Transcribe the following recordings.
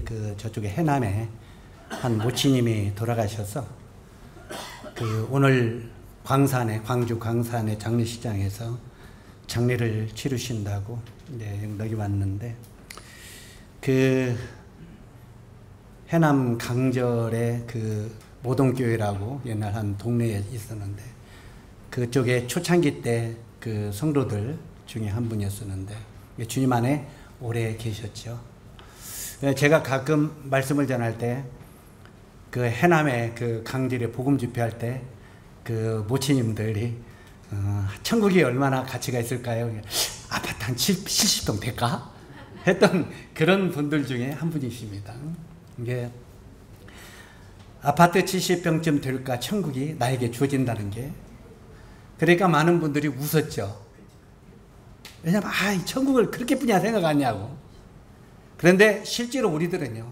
그 저쪽에 해남에 한 모치님이 돌아가셔서 그 오늘 광주 광산의 장례식장에서 장례를 치르신다고 연락이 왔는데, 그 해남 강절에 그 모동교회라고 옛날 한 동네에 있었는데, 그쪽에 초창기 때 그 성도들 중에 한 분이었었는데 주님 안에 오래 계셨죠. 제가 가끔 말씀을 전할 때 그 해남의 그 강질에 복음 집회할 때 그 모치님들이 천국이 얼마나 가치가 있을까요? 아파트 한 70동 될까? 했던 그런 분들 중에 한 분이십니다. 이게 아파트 70평쯤 될까 천국이 나에게 주어진다는 게, 그러니까 많은 분들이 웃었죠. 왜냐면 이 천국을 그렇게 뿐이야 생각하냐고. 그런데 실제로 우리들은요,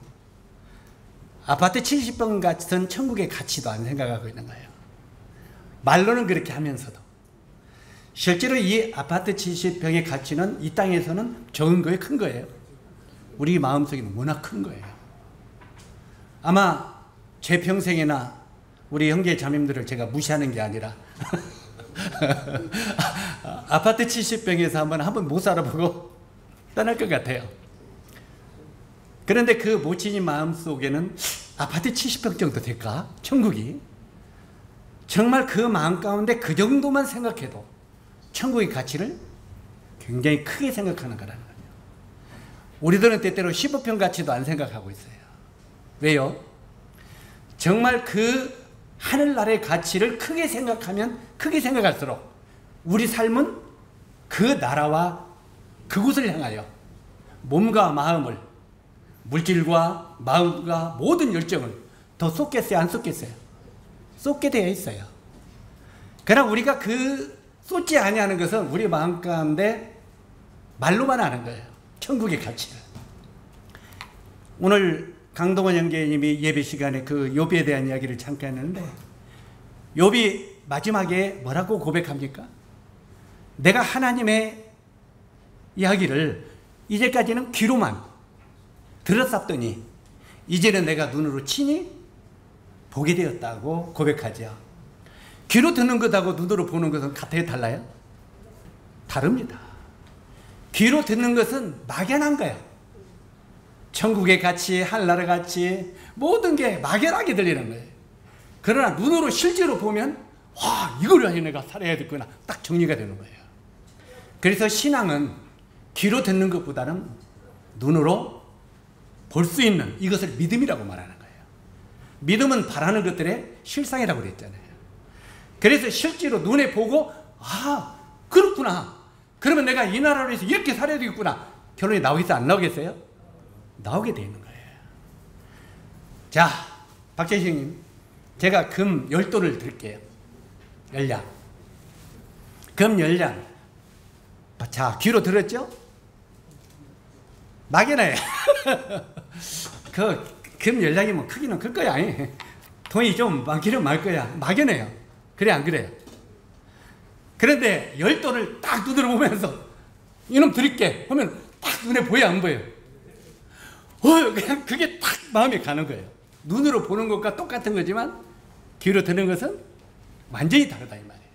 아파트 70평 같은 천국의 가치도 안 생각하고 있는 거예요. 말로는 그렇게 하면서도 실제로 이 아파트 70평의 가치는 이 땅에서는 적은 거예요, 큰 거예요? 우리 마음속에는 워낙 큰 거예요. 아마 제 평생이나 우리 형제 자매님들을 제가 무시하는 게 아니라 아파트 70평에서 한번 못 살아보고 떠날 것 같아요. 그런데 그 모친이 마음속에는 아파트 70평 정도 될까? 천국이? 정말 그 마음 가운데 그 정도만 생각해도 천국의 가치를 굉장히 크게 생각하는 거라는 거예요. 우리들은 때때로 15평 가치도 안 생각하고 있어요. 왜요? 정말 그 하늘나라의 가치를 크게 생각하면 크게 생각할수록 우리 삶은 그 나라와 그곳을 향하여 몸과 마음을, 물질과 마음과 모든 열정을 더 쏟겠어요, 안 쏟겠어요? 쏟게 되어 있어요. 그러나 우리가 그 쏟지 아니하는 것은 우리 마음 가운데 말로만 하는 거예요. 천국의 가치를. 오늘 강동원 형제님이 예배 시간에 그 욥에 대한 이야기를 잠깐 했는데, 욥이 마지막에 뭐라고 고백합니까? 내가 하나님의 이야기를 이제까지는 귀로만 들었었더니 이제는 내가 눈으로 친히 보게 되었다고 고백하죠. 귀로 듣는 것하고 눈으로 보는 것은 같아요, 달라요? 다릅니다. 귀로 듣는 것은 막연한 거예요. 천국의 가치, 하늘나라 가치, 모든 게 막연하게 들리는 거예요. 그러나 눈으로 실제로 보면 이걸 위하여 내가 살아야 되구나, 딱 정리가 되는 거예요. 그래서 신앙은 귀로 듣는 것보다는 눈으로 볼 수 있는 이것을 믿음이라고 말하는 거예요. 믿음은 바라는 것들의 실상이라고 그랬잖아요. 그래서 실제로 눈에 보고 그렇구나, 그러면 내가 이 나라로 해서 이렇게 살아야 되겠구나, 결론이 나오겠어요, 안 나오겠어요? 나오게 되는 거예요. 자, 박재식님, 제가 금 10도를 드릴게요. 열량. 금 열량. 자, 귀로 들었죠? 막연해. 금 열량이면 크기는 클 거야. 돈이 좀 많기는 많을 거야. 막연해요. 그래, 안 그래요? 그런데 10도를 딱 눈으로 보면서 이놈 드릴게 하면 딱 눈에 보여, 안 보여? 그냥 그게 딱 마음에 가는 거예요. 눈으로 보는 것과 똑같은 거지만 귀로 듣는 것은 완전히 다르다 이 말이에요.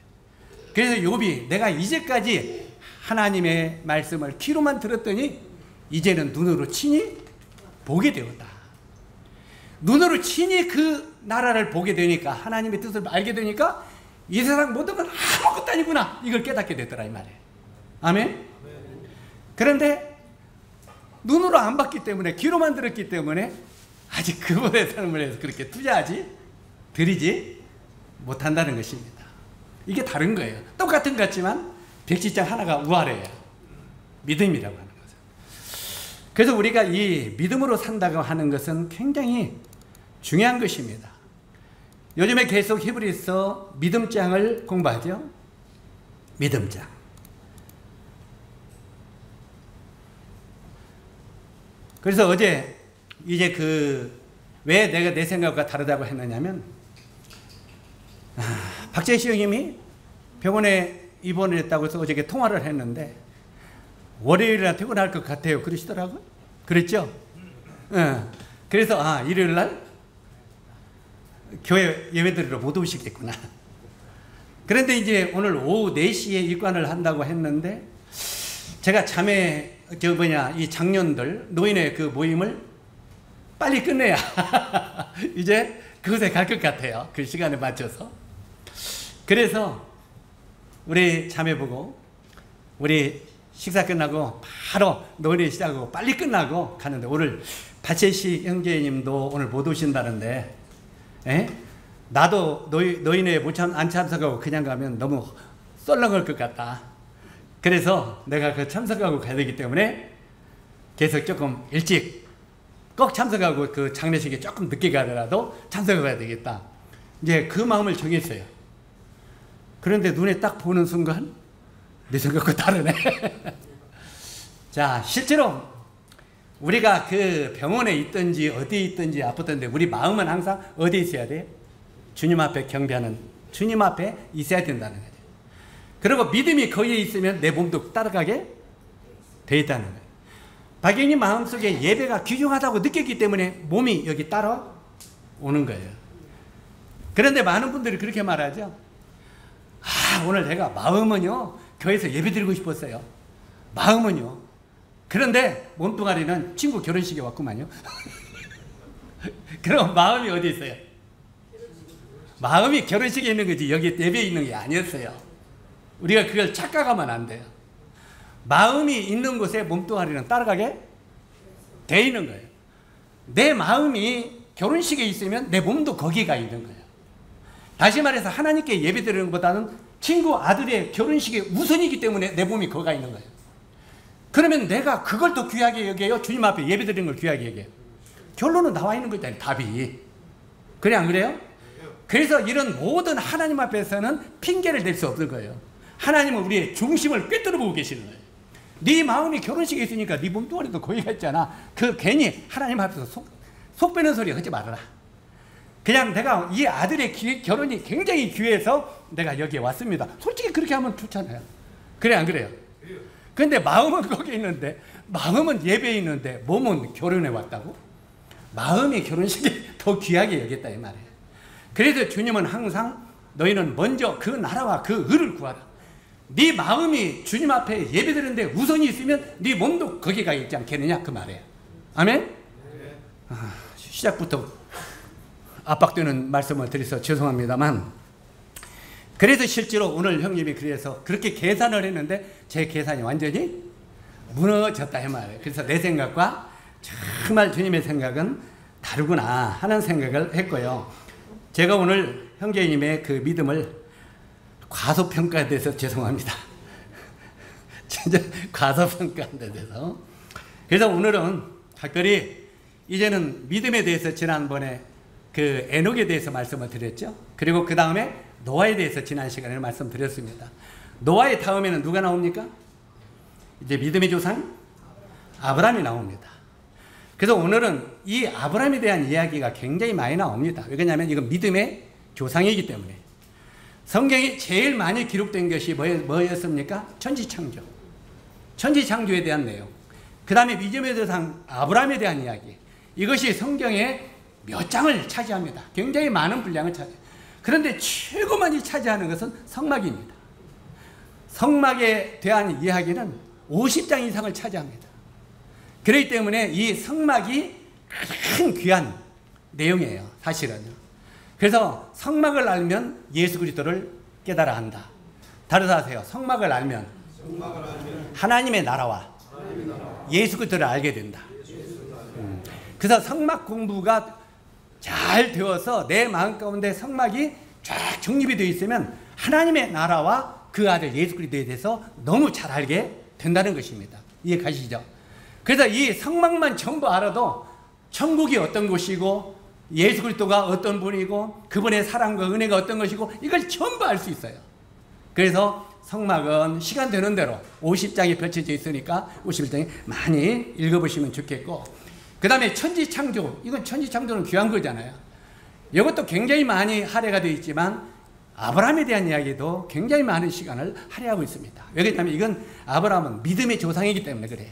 그래서 욥이 내가 이제까지 하나님의 말씀을 귀로만 들었더니 이제는 눈으로 친히 보게 되었다. 눈으로 친히 그 나라를 보게 되니까, 하나님의 뜻을 알게 되니까 이 세상 모든 건 아무것도 아니구나, 이걸 깨닫게 되더라 이 말이에요. 아멘? 그런데 눈으로 안 봤기 때문에, 귀로만 들었기 때문에 아직 그분의 삶을 해서 그렇게 투자하지, 드리지 못한다는 것입니다. 이게 다른 거예요. 똑같은 것 같지만 백지장 하나가 우아래요. 믿음이라고 하는 것은. 그래서 우리가 이 믿음으로 산다고 하는 것은 굉장히 중요한 것입니다. 요즘에 계속 히브리서 믿음장을 공부하죠. 믿음장. 그래서 어제 이제 왜 내가 내 생각과 다르다고 했느냐면, 박재시 형님이 병원에 입원을 했다고 해서 어저께 통화를 했는데 월요일이나 퇴근할 것 같아요 그러시더라고요. 그랬죠? 그래서 일요일 날 교회 예배드리러 못 오시겠구나. 그런데 이제 오늘 오후 4시에 입관을 한다고 했는데 제가 이 장년들 노인의 그 모임을 빨리 끝내야 이제 그곳에 갈 것 같아요. 그 시간에 맞춰서. 그래서 우리 자매 보고 우리 식사 끝나고 바로 노래 시작하고 빨리 끝나고 가는데 오늘 박재식 형제님도 오늘 못 오신다는데 나도 노인회 안 참석하고 그냥 가면 너무 썰렁할 것 같다. 그래서 내가 그 참석하고 가야 되기 때문에 계속 조금 일찍 꼭 참석하고 그 장례식에 조금 늦게 가더라도 참석해야 되겠다. 이제 그 마음을 정했어요. 그런데 눈에 딱 보는 순간 내 생각과 다르네. 자, 실제로 우리가 그 병원에 있든지 어디에 있든지 아프던데 우리 마음은 항상 어디에 있어야 돼? 주님 앞에 경배하는 주님 앞에 있어야 된다는 거죠. 그리고 믿음이 거기에 있으면 내 몸도 따라가게 돼 있다는 거예요. 박영님 마음속에 예배가 귀중하다고 느꼈기 때문에 몸이 여기 따라오는 거예요. 그런데 많은 분들이 그렇게 말하죠. 오늘 내가 마음은요 교회에서 예배 드리고 싶었어요. 마음은요. 그런데 몸뚱아리는 친구 결혼식에 왔구만요. 그럼 마음이 어디 있어요? 마음이 결혼식에 있는 거지 여기 예배에 있는 게 아니었어요. 우리가 그걸 착각하면 안 돼요. 마음이 있는 곳에 몸뚱아리는 따라가게 돼 있는 거예요. 내 마음이 결혼식에 있으면 내 몸도 거기가 있는 거예요. 다시 말해서 하나님께 예배 드리는 것보다는 친구 아들의 결혼식이 우선이기 때문에 내 몸이 거기가 있는 거예요. 그러면 내가 그걸 더 귀하게 여겨요? 주님 앞에 예배 드리는 걸 귀하게 여겨요? 결론은 나와 있는 거잖아요. 답이. 그래 안 그래요? 그래서 이런 모든 하나님 앞에서는 핑계를 댈 수 없는 거예요. 하나님은 우리의 중심을 꿰뚫어 보고 계시는 거예요. 네 마음이 결혼식에 있으니까 네 몸뚱아리도 거기가 있잖아. 그 괜히 하나님 앞에서 속 빼는 소리 하지 말아라. 그냥 내가 이 아들의 결혼이 굉장히 귀해서 내가 여기에 왔습니다. 솔직히 그렇게 하면 좋잖아요. 그래 안 그래요? 그런데 마음은 거기 있는데 마음은 예배에 있는데 몸은 결혼에 왔다고? 마음이 결혼식에 더 귀하게 여겼다 이 말이에요. 그래서 주님은 항상 너희는 먼저 그 나라와 그 의를 구하라. 네 마음이 주님 앞에 예배드리는데 우선이 있으면 네 몸도 거기가 있지 않겠느냐 그 말이에요. 아멘? 시작부터 압박되는 말씀을 드려서 죄송합니다만 그래서 실제로 오늘 형님이 그래서 그렇게 계산을 했는데 제 계산이 완전히 무너졌다 이 말이에요. 그래서 내 생각과 정말 주님의 생각은 다르구나 하는 생각을 했고요. 제가 오늘 형제님의 그 믿음을 과소평가에 대해서 죄송합니다. 진짜 과소평가에 대해서. 그래서 오늘은 특별히 이제는 믿음에 대해서 지난번에 그 에녹에 대해서 말씀을 드렸죠. 그리고 그 다음에 노아에 대해서 지난 시간에 말씀드렸습니다. 노아의 다음에는 누가 나옵니까? 이제 믿음의 조상 아브라함이 나옵니다. 그래서 오늘은 이 아브라함에 대한 이야기가 굉장히 많이 나옵니다. 왜냐하면 이건 믿음의 조상이기 때문에. 성경이 제일 많이 기록된 것이 뭐였습니까? 천지창조. 천지창조에 대한 내용. 그 다음에 믿음의 조상 아브라함에 대한 이야기. 이것이 성경의 몇 장을 차지합니다. 굉장히 많은 분량을 차지해요. 그런데 최고 많이 차지하는 것은 성막입니다. 성막에 대한 이야기는 50장 이상을 차지합니다. 그렇기 때문에 이 성막이 가장 귀한 내용이에요. 사실은요. 그래서 성막을 알면 예수 그리스도를 깨달아 한다. 다르다 하세요. 성막을 알면 하나님의 나라와 예수 그리스도를 알게 된다. 그래서 성막 공부가 잘 되어서 내 마음 가운데 성막이 쫙 정립이 되어 있으면 하나님의 나라와 그 아들 예수 그리스도에 대해서 너무 잘 알게 된다는 것입니다. 이해 가시죠? 그래서 이 성막만 전부 알아도 천국이 어떤 곳이고 예수 그리스도가 어떤 분이고 그분의 사랑과 은혜가 어떤 것이고 이걸 전부 알 수 있어요. 그래서 성막은 시간 되는 대로 50장이 펼쳐져 있으니까 51장이 많이 읽어보시면 좋겠고, 그 다음에 천지창조, 이건 천지창조는 귀한 거잖아요. 이것도 굉장히 많이 할애가 되어 있지만 아브라함에 대한 이야기도 굉장히 많은 시간을 할애하고 있습니다. 왜냐하면 이건 아브라함은 믿음의 조상이기 때문에 그래요.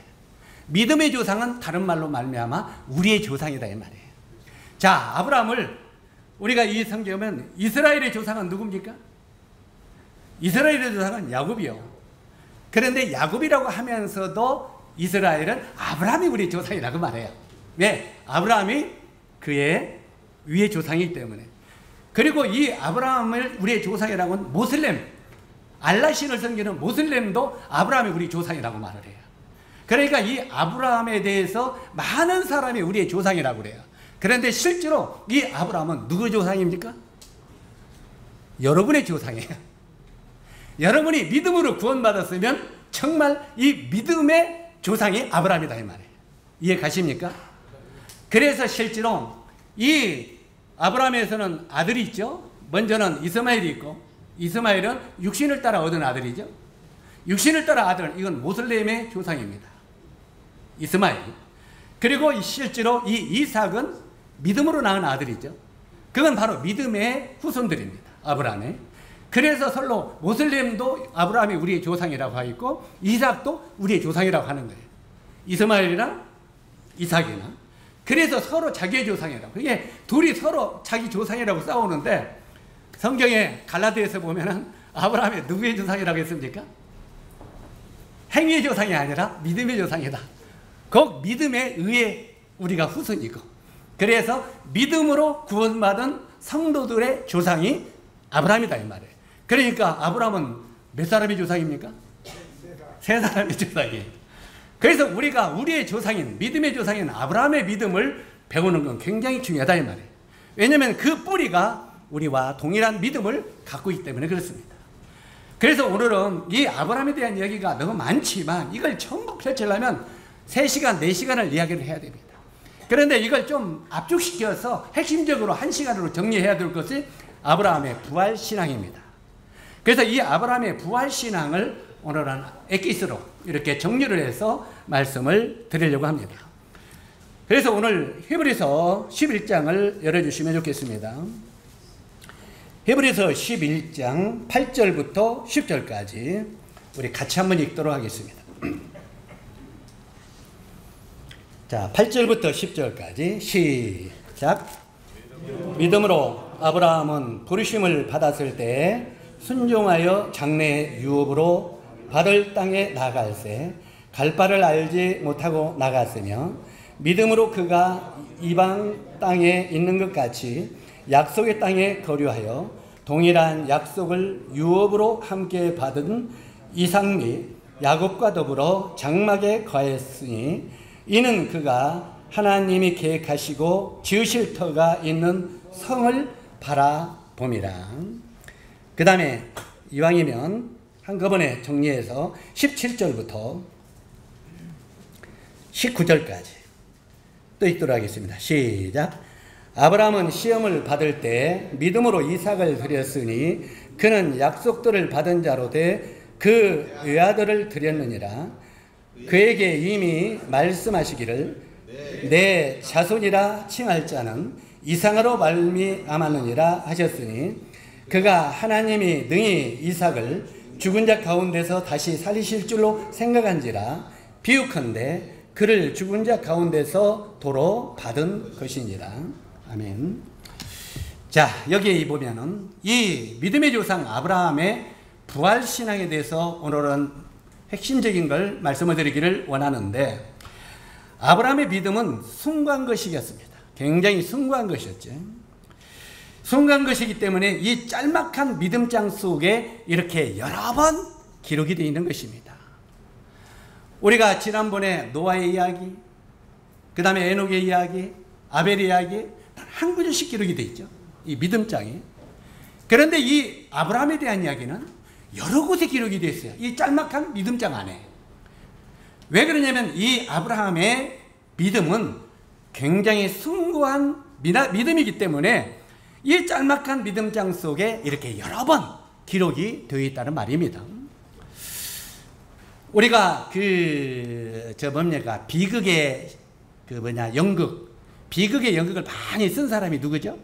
믿음의 조상은 다른 말로 말미암아 우리의 조상이다 이 말이에요. 자, 아브라함을 우리가 이 성경에 보면 이스라엘의 조상은 누굽니까? 이스라엘의 조상은 야곱이요. 그런데 야곱이라고 하면서도 이스라엘은 아브라함이 우리의 조상이라고 말해요. 왜? 아브라함이 그의 위의 조상이기 때문에. 그리고 이 아브라함을 우리의 조상이라고 하는 모슬렘, 알라신을 섬기는 모슬렘도 아브라함이 우리 조상이라고 말을 해요. 그러니까 이 아브라함에 대해서 많은 사람이 우리의 조상이라고 그래요. 그런데 실제로 이 아브라함은 누구의 조상입니까? 여러분의 조상이에요. 여러분이 믿음으로 구원받았으면 정말 이 믿음의 조상이 아브라함이다 이 말이에요. 이해 가십니까? 그래서 실제로 이 아브라함에서는 아들이 있죠. 먼저는 이스마엘이 있고, 이스마엘은 육신을 따라 얻은 아들이죠. 육신을 따라 아들, 이건 모슬렘의 조상입니다. 이스마엘. 그리고 실제로 이 이삭은 믿음으로 낳은 아들이죠. 그건 바로 믿음의 후손들입니다. 아브라함의. 그래서 서로 모슬렘도 아브라함이 우리의 조상이라고 하고 있고, 이삭도 우리의 조상이라고 하는 거예요. 이스마엘이나 이삭이나. 그래서 서로 자기의 조상이라고. 이게 둘이 서로 자기 조상이라고 싸우는데, 성경에 갈라디아에서 보면은 아브라함이 누구의 조상이라고 했습니까? 행위의 조상이 아니라 믿음의 조상이다. 그 믿음에 의해 우리가 후손이고, 그래서 믿음으로 구원받은 성도들의 조상이 아브라함이다 이 말이에요. 그러니까 아브라함은 몇 사람의 조상입니까? 세 사람의 조상이에요. 그래서 우리가 우리의 조상인, 믿음의 조상인 아브라함의 믿음을 배우는 건 굉장히 중요하다 이 말이에요. 왜냐하면 그 뿌리가 우리와 동일한 믿음을 갖고 있기 때문에 그렇습니다. 그래서 오늘은 이 아브라함에 대한 이야기가 너무 많지만 이걸 전부 펼치려면 3시간, 4시간을 이야기를 해야 됩니다. 그런데 이걸 좀 압축시켜서 핵심적으로 1시간으로 정리해야 될 것이 아브라함의 부활신앙입니다. 그래서 이 아브라함의 부활신앙을 오늘은 엑기스로 이렇게 정리를 해서 말씀을 드리려고 합니다. 그래서 오늘 히브리서 11장을 열어주시면 좋겠습니다. 히브리서 11장 8절부터 10절까지 우리 같이 한번 읽도록 하겠습니다. 자, 8절부터 10절까지 시작. 믿음으로 아브라함은 부르심을 받았을 때 순종하여 장래 유업으로 받을 땅에 나갈새 갈 바를 알지 못하고 나갔으며, 믿음으로 그가 이방 땅에 있는 것 같이 약속의 땅에 거류하여 동일한 약속을 유업으로 함께 받은 이삭 및 야곱과 더불어 장막에 거했으니, 이는 그가 하나님이 계획하시고 지으실 터가 있는 성을 바라봄이라. 그 다음에 이왕이면 한꺼번에 정리해서 17절부터 19절까지 또 읽도록 하겠습니다. 시작. 아브라함은 시험을 받을 때 믿음으로 이삭을 드렸으니 그는 약속들을 받은 자로 돼 그 외아들을 드렸느니라. 그에게 이미 말씀하시기를 내 자손이라 칭할 자는 이삭으로 말미암았느니라 하셨으니, 그가 하나님이 능히 이삭을 죽은 자 가운데서 다시 살리실 줄로 생각한지라 비유컨대 그를 죽은 자 가운데서 도로 받은 것이니라. 아멘. 자, 여기에 보면은 이 믿음의 조상 아브라함의 부활신앙에 대해서 오늘은 핵심적인 걸 말씀을 드리기를 원하는데, 아브라함의 믿음은 숭고한 것이었습니다. 굉장히 숭고한 것이었죠. 숭고한 것이기 때문에 이 짤막한 믿음장 속에 이렇게 여러 번 기록이 되어 있는 것입니다. 우리가 지난번에 노아의 이야기, 그 다음에 에녹의 이야기, 아벨의 이야기 한 구절씩 기록이 되어 있죠. 이 믿음장이. 그런데 이 아브라함에 대한 이야기는 여러 곳에 기록이 되어 있어요. 이 짤막한 믿음장 안에. 왜 그러냐면 이 아브라함의 믿음은 굉장히 숭고한 믿음이기 때문에 이 짤막한 믿음장 속에 이렇게 여러 번 기록이 되어 있다는 말입니다. 우리가 비극의 연극, 비극의 연극을 많이 쓴 사람이 누구죠?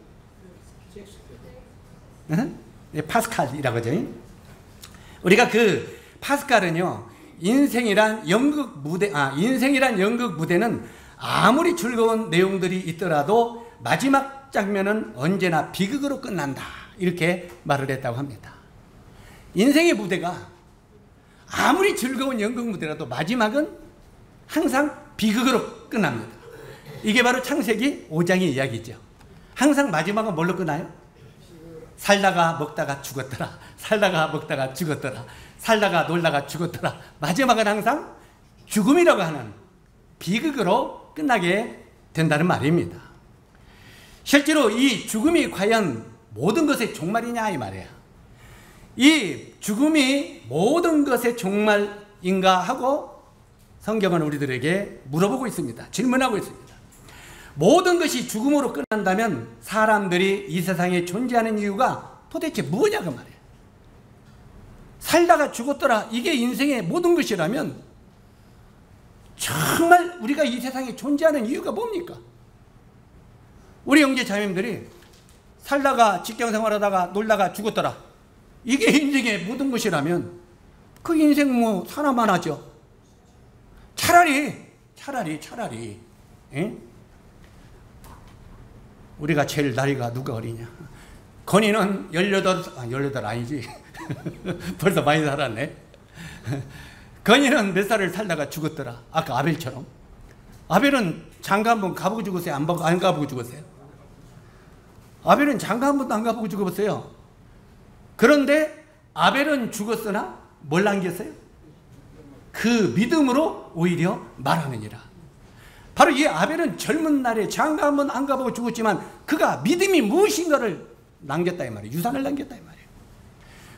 파스칼이라고 하죠. 우리가 그 파스칼은요, 인생이란 연극 무대는 아무리 즐거운 내용들이 있더라도 마지막 장면은 언제나 비극으로 끝난다. 이렇게 말을 했다고 합니다. 인생의 무대가 아무리 즐거운 연극 무대라도 마지막은 항상 비극으로 끝납니다. 이게 바로 창세기 5장의 이야기죠. 항상 마지막은 뭘로 끝나요? 살다가 먹다가 죽었더라. 살다가 먹다가 죽었더라. 살다가 놀다가 죽었더라. 마지막은 항상 죽음이라고 하는 비극으로 끝나게 된다는 말입니다. 실제로 이 죽음이 과연 모든 것의 종말이냐 이 말이에요. 이 죽음이 모든 것의 종말인가 하고 성경은 우리들에게 물어보고 있습니다. 질문하고 있습니다. 모든 것이 죽음으로 끝난다면 사람들이 이 세상에 존재하는 이유가 도대체 뭐냐고 말이에요. 살다가 죽었더라. 이게 인생의 모든 것이라면 정말 우리가 이 세상에 존재하는 이유가 뭡니까? 우리 형제 자매님들이 살다가 직장생활하다가 놀다가 죽었더라. 이게 인생의 모든 것이라면 그 인생 뭐 사나만 하죠. 차라리 에? 우리가 제일 나이가 누가 어리냐? 건이는 18 아니지. 벌써 많이 살았네. 건이는 몇 살을 살다가 죽었더라. 아까 아벨처럼. 아벨은 장가 한번 가보고 죽었어요? 안 가보고 죽었어요? 아벨은 장가 한 번도 안 가보고 죽었어요. 그런데 아벨은 죽었으나 뭘 남겼어요? 그 믿음으로 오히려 말하느니라. 바로 이 아벨은 젊은 날에 장가 한 번 안 가보고 죽었지만 그가 믿음이 무엇인가를 남겼다 이 말이에요. 유산을 남겼다 이 말이에요.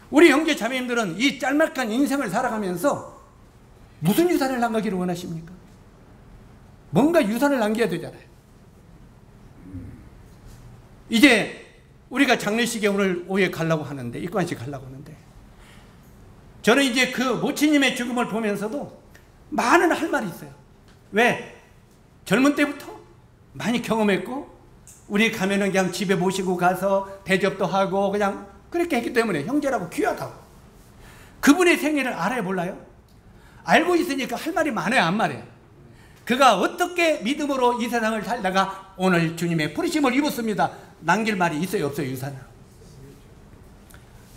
우리 형제 자매님들은 이 짤막한 인생을 살아가면서 무슨 유산을 남기기를 원하십니까? 뭔가 유산을 남겨야 되잖아요. 이제 우리가 장례식에 오늘 오후에 가려고 하는데, 입관식 가려고 하는데, 저는 이제 그 모친님의 죽음을 보면서도 많은 할 말이 있어요. 왜? 젊은 때부터 많이 경험했고, 우리 가면은 그냥 집에 모시고 가서 대접도 하고 그냥 그렇게 했기 때문에 형제라고 귀하다고. 그분의 생애를 알아야 몰라요? 알고 있으니까 할 말이 많아요, 안 말해요? 그가 어떻게 믿음으로 이 세상을 살다가 오늘 주님의 부르심을 입었습니다. 남길 말이 있어요, 없어요, 유산을?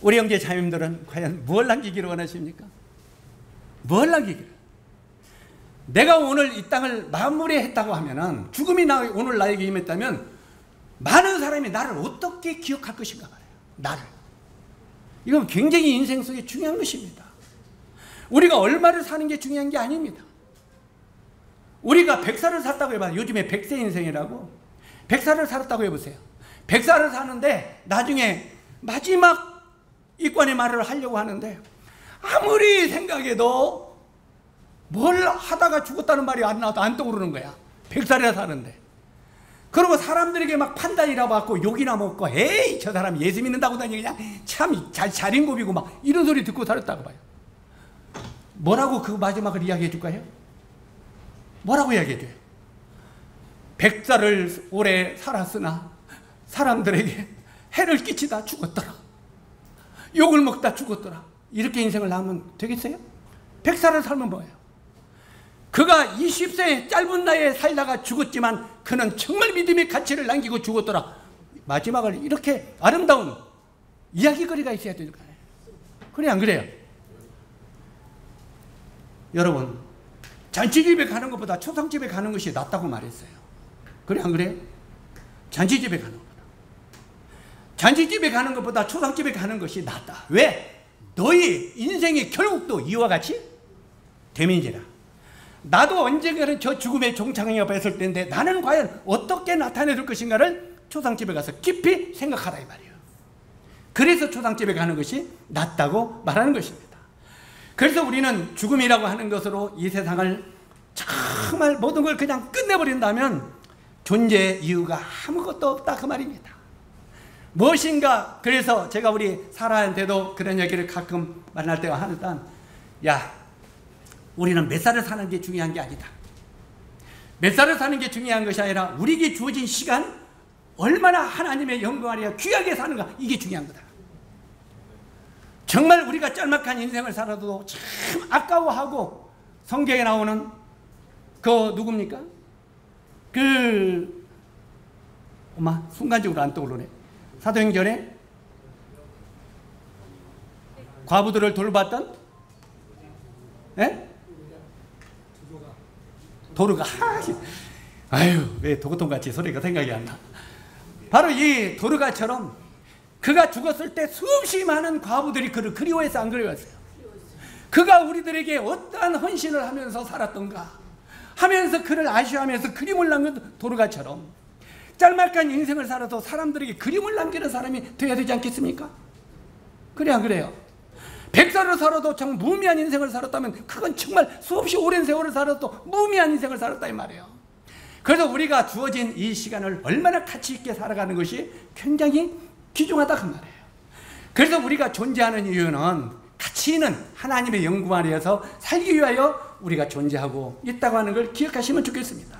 우리 형제 자매님들은 과연 뭘 남기기를 원하십니까? 뭘 남기기를? 내가 오늘 이 땅을 마무리했다고 하면은, 죽음이 오늘 나에게 임했다면 많은 사람이 나를 어떻게 기억할 것인가 말이에요. 나를. 이건 굉장히 인생 속에 중요한 것입니다. 우리가 얼마를 사는 게 중요한 게 아닙니다. 우리가 100살을 살았다고 해봐요. 요즘에 100세 인생이라고. 100살을 살았다고 해보세요. 100살을 사는데 나중에 마지막 입관의 말을 하려고 하는데 아무리 생각해도 뭘 하다가 죽었다는 말이 안 나와도 안 떠오르는 거야. 100살이나 사는데. 그리고 사람들에게 막 판단이라고 하고 욕이나 먹고, 에이 저 사람 예수 믿는다고 다니 그냥 참 자린고비고 막 이런 소리 듣고 살았다고 봐요. 뭐라고 그 마지막을 이야기해 줄까요? 뭐라고 이야기해 줘요? 100살을 오래 살았으나 사람들에게 해를 끼치다 죽었더라. 욕을 먹다 죽었더라. 이렇게 인생을 나누면 되겠어요? 100살을 살면 뭐예요? 그가 20세 짧은 나이에 살다가 죽었지만 그는 정말 믿음의 가치를 남기고 죽었더라. 마지막을 이렇게 아름다운 이야기거리가 있어야 되니까요. 그래 안 그래요? 여러분, 잔치집에 가는 것보다 초상집에 가는 것이 낫다고 말했어요. 그래 안 그래요? 잔치집에 가는 것보다. 잔치집에 가는 것보다 초상집에 가는 것이 낫다. 왜? 너희 인생의 결국도 이와 같이 됨인지라. 나도 언젠가는 저 죽음의 종착역에 뵀을 텐데 나는 과연 어떻게 나타낼 것인가를 초상집에 가서 깊이 생각하라 이 말이에요. 그래서 초상집에 가는 것이 낫다고 말하는 것입니다. 그래서 우리는 죽음이라고 하는 것으로 이 세상을 정말 모든 걸 그냥 끝내버린다면 존재 이유가 아무것도 없다 그 말입니다. 무엇인가. 그래서 제가 우리 사라한테도 그런 얘기를 가끔 만날 때가 하는데, 야, 우리는 몇 살을 사는 게 중요한 게 아니다. 몇 살을 사는 게 중요한 것이 아니라 우리에게 주어진 시간 얼마나 하나님의 영광 아래 귀하게 사는가, 이게 중요한 거다. 정말 우리가 짤막한 인생을 살아도 참 아까워하고, 성경에 나오는 그 누굽니까? 그 엄마 순간적으로 안 떠오르네. 사도행전에 과부들을 돌봤던 도르가. 아유, 왜 도고통같이 소리가 생각이 안 나. 바로 이 도르가처럼 그가 죽었을 때 수없이 많은 과부들이 그를 그리워해서 안 그리워했어요. 그가 우리들에게 어떠한 헌신을 하면서 살았던가 하면서 그를 아쉬워하면서 그림을 남긴 도르가처럼 짤막한 인생을 살아도 사람들에게 그림을 남기는 사람이 되어야 되지 않겠습니까? 그래 안 그래요? 100살을 살아도 참 무의미한 인생을 살았다면 그건 정말 수없이 오랜 세월을 살아도 무의미한 인생을 살았다 이 말이에요. 그래서 우리가 주어진 이 시간을 얼마나 가치 있게 살아가는 것이 굉장히 귀중하다 그 말이에요. 그래서 우리가 존재하는 이유는 가치 있는 하나님의 영광 아래에서 살기 위하여 우리가 존재하고 있다고 하는 걸 기억하시면 좋겠습니다.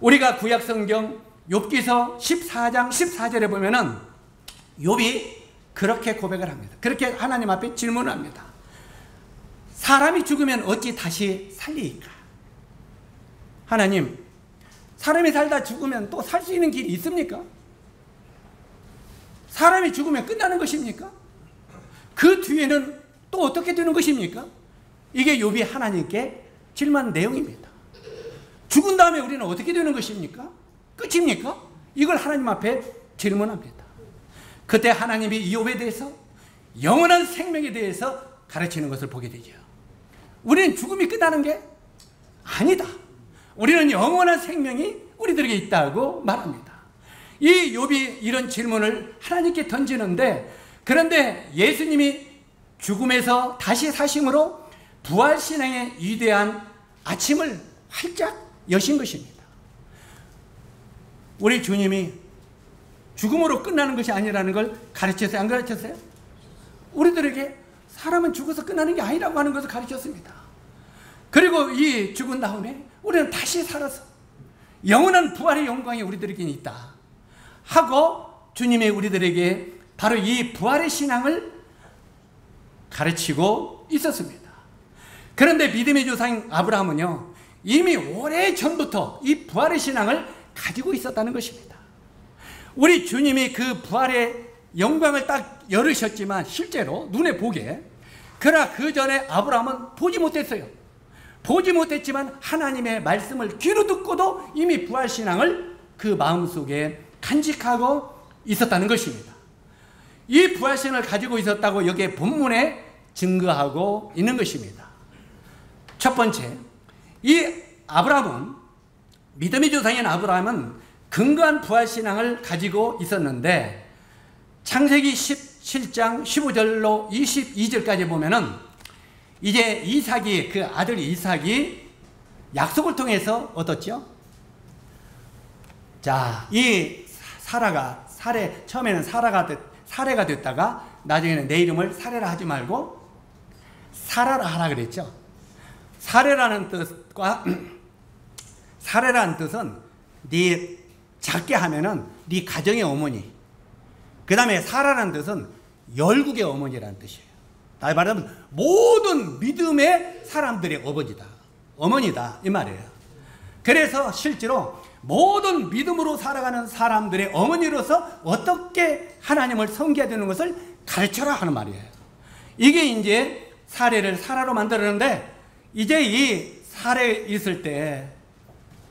우리가 구약성경 욥기서 14장 14절에 보면은 욥이 그렇게 고백을 합니다. 그렇게 하나님 앞에 질문을 합니다. 사람이 죽으면 어찌 다시 살리이까? 하나님, 사람이 살다 죽으면 또 살 수 있는 길이 있습니까? 사람이 죽으면 끝나는 것입니까? 그 뒤에는 또 어떻게 되는 것입니까? 이게 욥이 하나님께 질문한 내용입니다. 죽은 다음에 우리는 어떻게 되는 것입니까? 끝입니까? 이걸 하나님 앞에 질문합니다. 그때 하나님이 이 욥에 대해서 영원한 생명에 대해서 가르치는 것을 보게 되죠. 우리는 죽음이 끝나는 게 아니다. 우리는 영원한 생명이 우리들에게 있다고 말합니다. 이 욥이 이런 질문을 하나님께 던지는데, 그런데 예수님이 죽음에서 다시 사심으로 부활신앙의 위대한 아침을 활짝 여신 것입니다. 우리 주님이 죽음으로 끝나는 것이 아니라는 걸 가르쳤어요? 안 가르쳤어요? 우리들에게 사람은 죽어서 끝나는 게 아니라고 하는 것을 가르쳤습니다. 그리고 이 죽은 다음에 우리는 다시 살아서 영원한 부활의 영광이 우리들에게 있다 하고 주님이 우리들에게 바로 이 부활의 신앙을 가르치고 있었습니다. 그런데 믿음의 조상 아브라함은요, 이미 오래전부터 이 부활의 신앙을 가지고 있었다는 것입니다. 우리 주님이 그 부활의 영광을 딱 열으셨지만 실제로 눈에 보게, 그러나 그 전에 아브라함은 보지 못했어요. 보지 못했지만 하나님의 말씀을 귀로 듣고도 이미 부활신앙을 그 마음속에 간직하고 있었다는 것입니다. 이 부활신앙을 가지고 있었다고 여기에 본문에 증거하고 있는 것입니다. 첫 번째, 이 아브라함은, 믿음의 조상인 아브라함은 근거한 부활신앙을 가지고 있었는데, 창세기 17장 15절로 22절까지 보면은 이제 이삭이, 그 아들 이삭이 약속을 통해서 얻었죠. 자, 이 사라가, 처음에는 사레가 됐다가 나중에는 내 이름을 사레라 하지 말고 사라라 하라 그랬죠. 사레라는 뜻과 사레라는 뜻은 네 작게 하면은 네 가정의 어머니, 그 다음에 사라라는 뜻은 열국의 어머니라는 뜻이에요. 다시 말하면 모든 믿음의 사람들의 어머니다 이 말이에요. 그래서 실제로 모든 믿음으로 살아가는 사람들의 어머니로서 어떻게 하나님을 섬겨야 되는 것을 가르쳐라 하는 말이에요. 이게 이제 사례를 사라로 만들었는데, 이제 이 사례 있을 때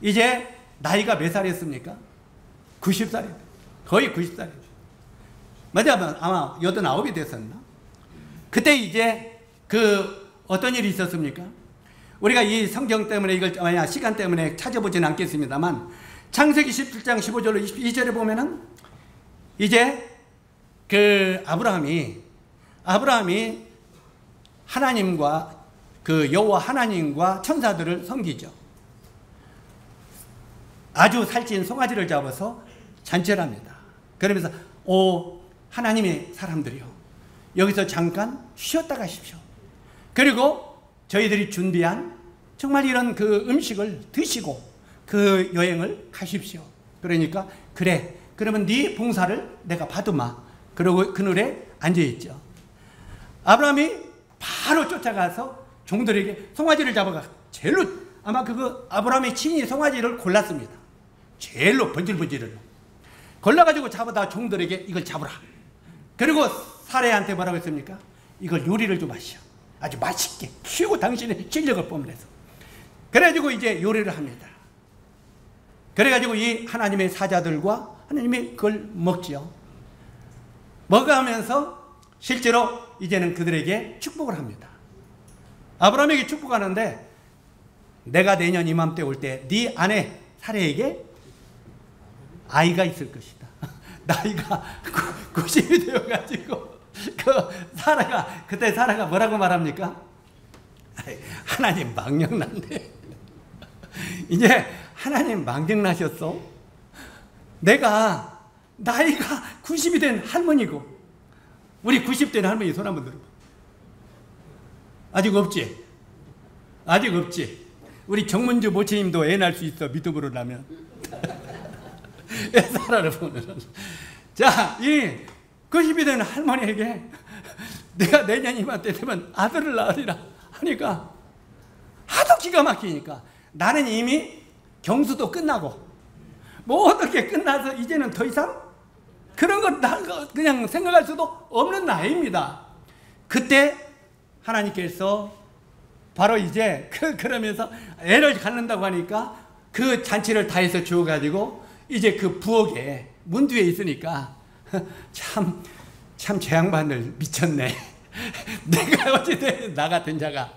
이제 나이가 몇 살이었습니까? 90살이에요. 거의 90살이에요. 맞아요. 아마 89이 됐었나? 그때 이제 어떤 일이 있었습니까? 우리가 이 성경 때문에 이걸 시간 때문에 찾아보지는 않겠습니다만, 창세기 17장 15절로 22절에 보면은 이제 아브라함이 하나님과 여호와 하나님과 천사들을 섬기죠. 아주 살찐 송아지를 잡아서 잔치를 합니다. 그러면서 하나님의 사람들이요, 여기서 잠깐 쉬었다 가십시오. 그리고 저희들이 준비한 정말 이런 음식을 드시고 그 여행을 가십시오. 그러니까 그래, 그러면 네 봉사를 내가 받으마. 그러고 그늘에 앉아있죠. 아브라함이 바로 쫓아가서 종들에게 송아지를 잡아가, 제일로 아마 아브라함의 친히 송아지를 골랐습니다. 제일로 번질번질을. 골라가지고 잡아다 종들에게 이걸 잡으라. 그리고 사례한테 뭐라고 했습니까? 이걸 요리를 좀 하시오. 아주 맛있게 키우고 당신의 실력을 뽐내서. 그래가지고 이제 요리를 합니다. 그래가지고 이 하나님의 사자들과 하나님이 그걸 먹지요. 먹으면서 실제로 이제는 그들에게 축복을 합니다. 아브라함에게 축복하는데, 내가 내년 이맘때 올 때 네 아내 사례에게 아이가 있을 것이다. 나이가 90이 되어가지고 그때 사라가 뭐라고 말합니까? 하나님 망령났네. 이제 하나님 망령나셨어. 내가 나이가 90이 된 할머니고, 우리 90된 할머니 손 한번 들어봐. 아직 없지? 아직 없지? 우리 정문주 모체님도 애 낳을 수 있어, 믿음으로 나면. 사라를 보면. 자, 이 90이 된 할머니에게 내가 내년 이맘때 되면 아들을 낳으리라 하니까 하도 기가 막히니까, 나는 이미 경수도 끝나고 모든 게 끝나서 이제는 더 이상 그런 걸 그냥 생각할 수도 없는 나이입니다. 그때 하나님께서 바로 이제 그러면서 애를 갖는다고 하니까 그 잔치를 다 해서 주어가지고 이제 그 부엌에 문 뒤에 있으니까 참 제 양반을 미쳤네. 내가 어찌됐든 나 같은 자가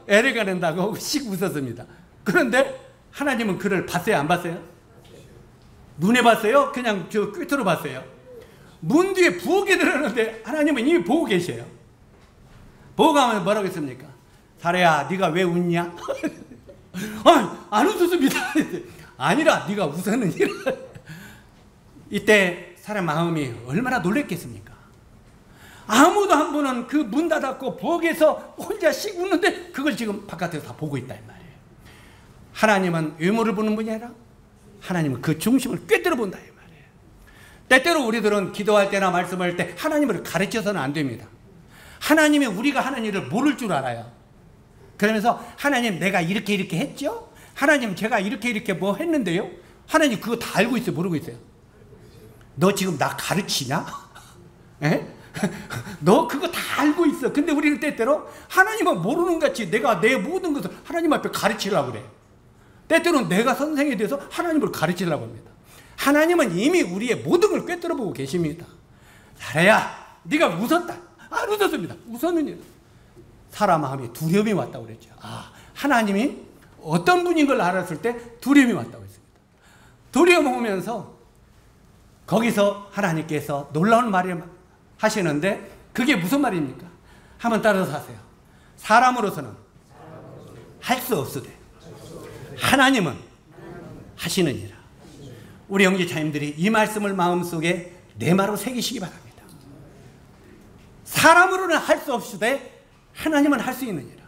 애를 갖는다고 씩 웃었습니다. 그런데 하나님은 그를 봤어요, 안 봤어요? 눈에 봤어요? 그냥 저 꿰뚫어 봤어요? 문 뒤에 부엌에 들어오는데 하나님은 이미 보고 계셔요. 보고 가면 뭐라고 했습니까? 사례야, 네가 왜 웃냐? 안 웃었습니다. 아니라 네가 웃었느니라. 이때 사람 마음이 얼마나 놀랬겠습니까? 아무도 한 분은 그 문 닫았고 부엌에서 혼자 씩 웃는데 그걸 지금 바깥에서 다 보고 있다 이 말이에요. 하나님은 외모를 보는 분이 아니라 하나님은 그 중심을 꿰뚫어 본다 이 말이에요. 때때로 우리들은 기도할 때나 말씀할 때 하나님을 가르쳐서는 안 됩니다. 하나님이 우리가 하는 일을 모를 줄 알아요. 그러면서 하나님 내가 이렇게 했죠? 하나님 제가 이렇게 뭐 했는데요? 하나님 그거 다 알고 있어요, 모르고 있어요? 너 지금 나 가르치냐? 에? 너 그거 다 알고 있어. 근데 우리는 때때로 하나님은 모르는 같이 내가 내 모든 것을 하나님 앞에 가르치려고 그래. 때때로는 내가 선생에 대해서 하나님을 가르치려고 합니다. 하나님은 이미 우리의 모든 걸 꿰뚫어 보고 계십니다. 사라야, 네가 웃었다. 안 웃었습니다. 웃었느냐? 사람 마음에 두려움이 왔다고 그랬죠. 하나님이 어떤 분인 걸 알았을 때 두려움이 왔다고 했습니다. 두려움 오면서 거기서 하나님께서 놀라운 말을 하시는데, 그게 무슨 말입니까? 한번 따라서 하세요. 사람으로서는 할 수 없으되 하나님은 하시느니라. 우리 형제자님들이 이 말씀을 마음속에 내마로 새기시기 바랍니다. 사람으로는 할 수 없으되 하나님은 할 수 있느니라.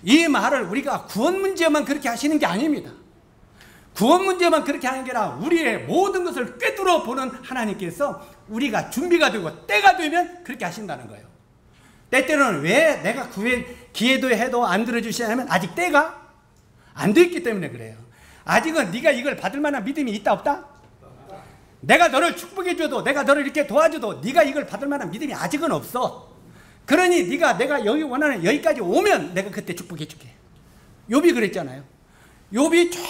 이 말을 우리가 구원 문제만 그렇게 하시는 게 아닙니다. 구원 문제만 그렇게 하는 게 아니라 우리의 모든 것을 꿰뚫어 보는 하나님께서 우리가 준비가 되고 때가 되면 그렇게 하신다는 거예요. 때때로는 왜 내가 기회도 해도 안 들어주시냐면 아직 때가 안 됐기 때문에 그래요. 아직은 네가 이걸 받을 만한 믿음이 있다 없다? 내가 너를 축복해 줘도, 내가 너를 이렇게 도와줘도 네가 이걸 받을 만한 믿음이 아직은 없어. 그러니 내가 여기 원하는 여기까지 오면 내가 그때 축복해 줄게. 욥이 그랬잖아요. 욥이 쭉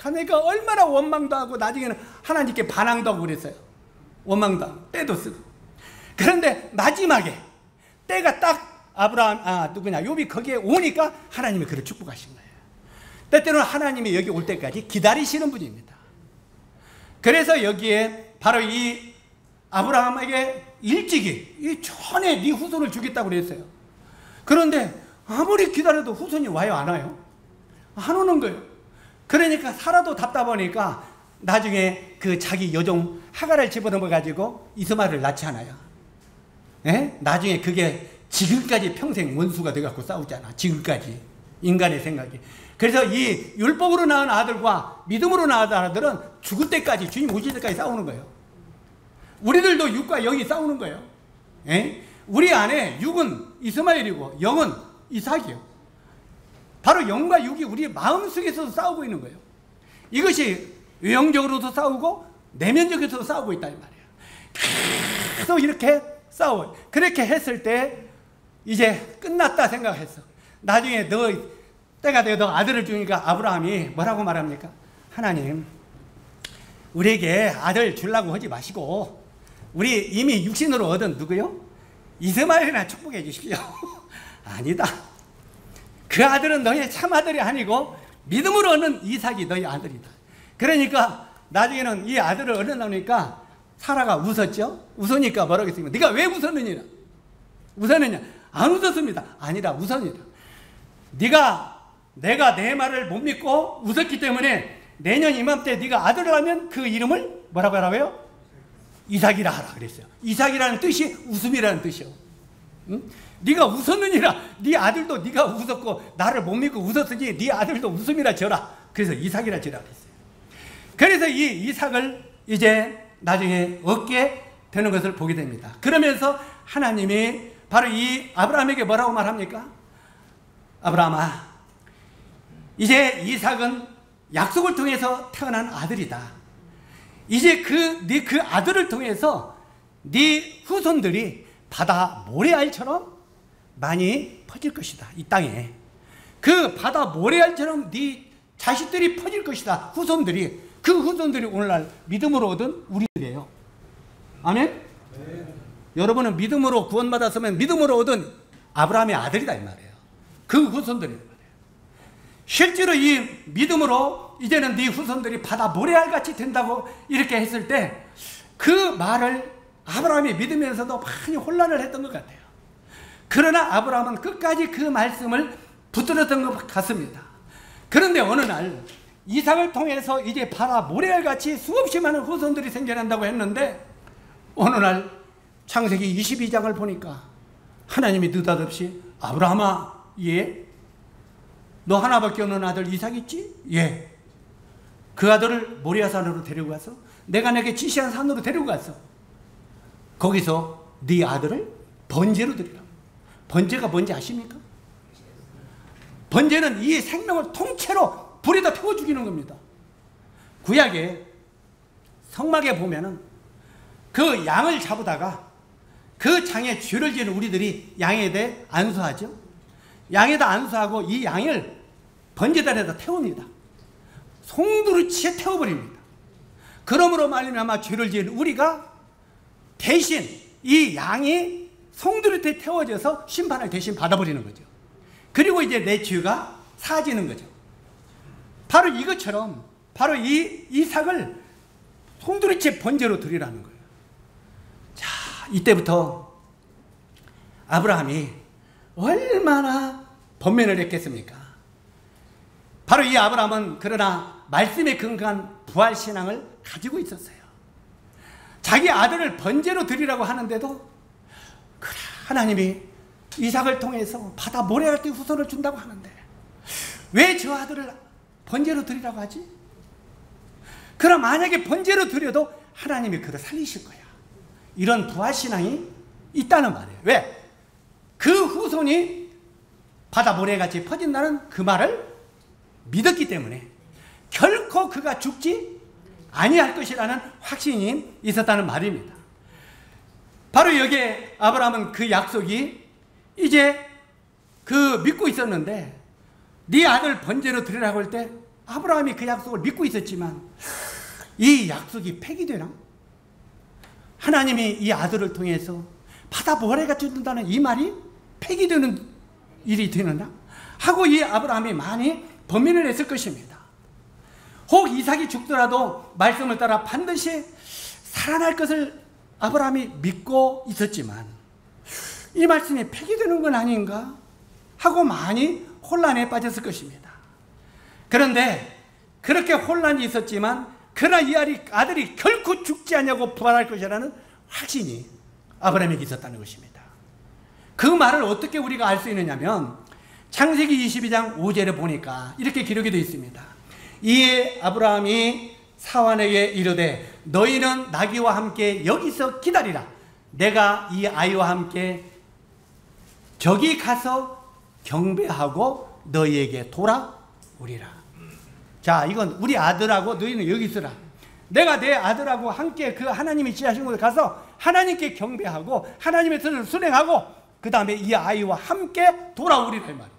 하니까 얼마나 원망도 하고 나중에는 하나님께 반항도 하고 그랬어요. 원망도 하고 때도 쓰고. 그런데 마지막에 때가 딱 욥이 거기에 오니까 하나님이 그를 축복하신 거예요. 때때로는 하나님이 여기 올 때까지 기다리시는 분입니다. 그래서 여기에 바로 이 아브라함에게 일찍이 이 전에 네 후손을 주겠다고 그랬어요. 그런데 아무리 기다려도 후손이 와요, 안 와요? 안 오는 거예요. 그러니까 사라도 답답하니까 나중에 그 자기 여종 하갈을 집어넣어 가지고 이스마엘을 낳잖아요. 예? 나중에 그게 지금까지 평생 원수가 돼갖고 싸우잖아. 지금까지 인간의 생각이. 그래서 이 율법으로 낳은 아들과 믿음으로 낳은 아들은 죽을 때까지, 주님 오실 때까지 싸우는 거예요. 우리들도 육과 영이 싸우는 거예요. 예? 우리 안에 육은 이스마엘이고 영은 이삭이에요. 바로 영과 육이 우리 마음속에서도 싸우고 있는 거예요. 이것이 외형적으로도 싸우고 내면적에서 싸우고 있다 이 말이에요. 계속 이렇게 싸워. 그렇게 했을 때 이제 끝났다 생각했어. 나중에 너 때가 되어 너 아들을 주니까 아브라함이 뭐라고 말합니까? 하나님, 우리에게 아들 주려고 하지 마시고 우리 이미 육신으로 얻은 누구요? 이스마엘이나 축복해 주십시오. 아니다. 그 아들은 너의 참 아들이 아니고 믿음으로 얻는 이삭이 너의 아들이다. 그러니까 나중에는 이 아들을 얻으려니까 사라가 웃었죠. 웃으니까 뭐라고 했습니까? 네가 왜 웃었느냐? 웃었느냐? 안 웃었습니다. 아니다, 웃었니다. 내가 내 말을 못 믿고 웃었기 때문에 내년 이맘때 네가 아들을 하면 그 이름을 뭐라고 하라고요? 이삭이라 하라 그랬어요. 이삭이라는 뜻이 웃음이라는 뜻이요. 응? 네가 웃었느니라. 네 아들도 네가 웃었고 나를 못 믿고 웃었으니 네 아들도 웃음이라 져라. 그래서 이삭이라 지라 그랬어요. 그래서 이 이삭을 이제 나중에 얻게 되는 것을 보게 됩니다. 그러면서 하나님이 바로 이 아브라함에게 뭐라고 말합니까? 아브라함아, 이제 이삭은 약속을 통해서 태어난 아들이다. 이제 그 아들을 통해서 네 후손들이 바다 모래알처럼 많이 퍼질 것이다. 이 땅에 그 바다 모래알처럼 네 자식들이 퍼질 것이다. 후손들이. 그 후손들이 오늘날 믿음으로 얻은 우리들이에요. 아멘? 네. 여러분은 믿음으로 구원받았으면 믿음으로 얻은 아브라함의 아들이다 이 말이에요. 그 후손들이 말이에요. 실제로 이 믿음으로 이제는 네 후손들이 바다 모래알같이 된다고 이렇게 했을 때 그 말을 아브라함이 믿으면서도 많이 혼란을 했던 것 같아요. 그러나 아브라함은 끝까지 그 말씀을 붙들었던 것 같습니다. 그런데 어느 날 이삭을 통해서 이제 바다 모래알같이 수없이 많은 후손들이 생겨난다고 했는데 어느 날 창세기 22장을 보니까 하나님이 느닷없이 아브라함아, 예? 너 하나밖에 없는 아들 이삭 있지? 예. 그 아들을 모리아산으로 데리고 가서 내가 내게 지시한 산으로 데리고 갔어. 거기서 네 아들을 번제로 드리라. 번제가 뭔지 아십니까? 번제는 이 생명을 통째로 불에다 태워 죽이는 겁니다. 구약에 성막에 보면은 그 양을 잡으다가 그 장에 죄를 지은 우리들이 양에 대해 안수하죠. 양에다 안수하고 이 양을 번제단에다 태웁니다. 송두리째 태워버립니다. 그러므로 말미암아 죄를 지은 우리가 대신 이 양이 송두리째 태워져서 심판을 대신 받아버리는 거죠. 그리고 이제 내 죄가 사해지는 거죠. 바로 이것처럼 바로 이 이삭을 송두리째 번제로 드리라는 거예요. 자, 이때부터 아브라함이 얼마나 번면을 했겠습니까? 바로 이 아브라함은 그러나 말씀에 근거한 부활신앙을 가지고 있었어요. 자기 아들을 번제로 드리라고 하는데도 그래, 하나님이 이삭을 통해서 바다 모래알 때 후손을 준다고 하는데 왜 저 아들을 번제로 드리라고 하지? 그럼 만약에 번제로 드려도 하나님이 그를 살리실 거야. 이런 부활신앙이 있다는 말이에요. 왜? 그 후손이 바다 모래같이 퍼진다는 그 말을 믿었기 때문에 결코 그가 죽지 아니할 것이라는 확신이 있었다는 말입니다. 바로 여기에 아브라함은 그 약속이 이제 그 믿고 있었는데 네 아들 번제로 드리라고 할 때 아브라함이 그 약속을 믿고 있었지만 이 약속이 폐기되나? 하나님이 이 아들을 통해서 바다 모래같이 준다는 이 말이 폐기되는 일이 되느냐? 하고 이 아브라함이 많이 번민을 했을 것입니다. 혹 이삭이 죽더라도 말씀을 따라 반드시 살아날 것을 아브라함이 믿고 있었지만 이 말씀이 폐기되는 건 아닌가? 하고 많이 혼란에 빠졌을 것입니다. 그런데 그렇게 혼란이 있었지만 그러나 이 아들이 결코 죽지 않냐고 부활할 것이라는 확신이 아브라함에게 있었다는 것입니다. 그 말을 어떻게 우리가 알 수 있느냐면 창세기 22장 5절에 보니까 이렇게 기록이 되어 있습니다. 이에 아브라함이 사환에게 이르되 너희는 나귀와 함께 여기서 기다리라. 내가 이 아이와 함께 저기 가서 경배하고 너희에게 돌아오리라. 자, 이건 우리 아들하고 너희는 여기 있으라. 내가 내 아들하고 함께 그 하나님이 지하신 곳에 가서 하나님께 경배하고 하나님의 뜻을 수행하고 그 다음에 이 아이와 함께 돌아오리라 이 말이에요.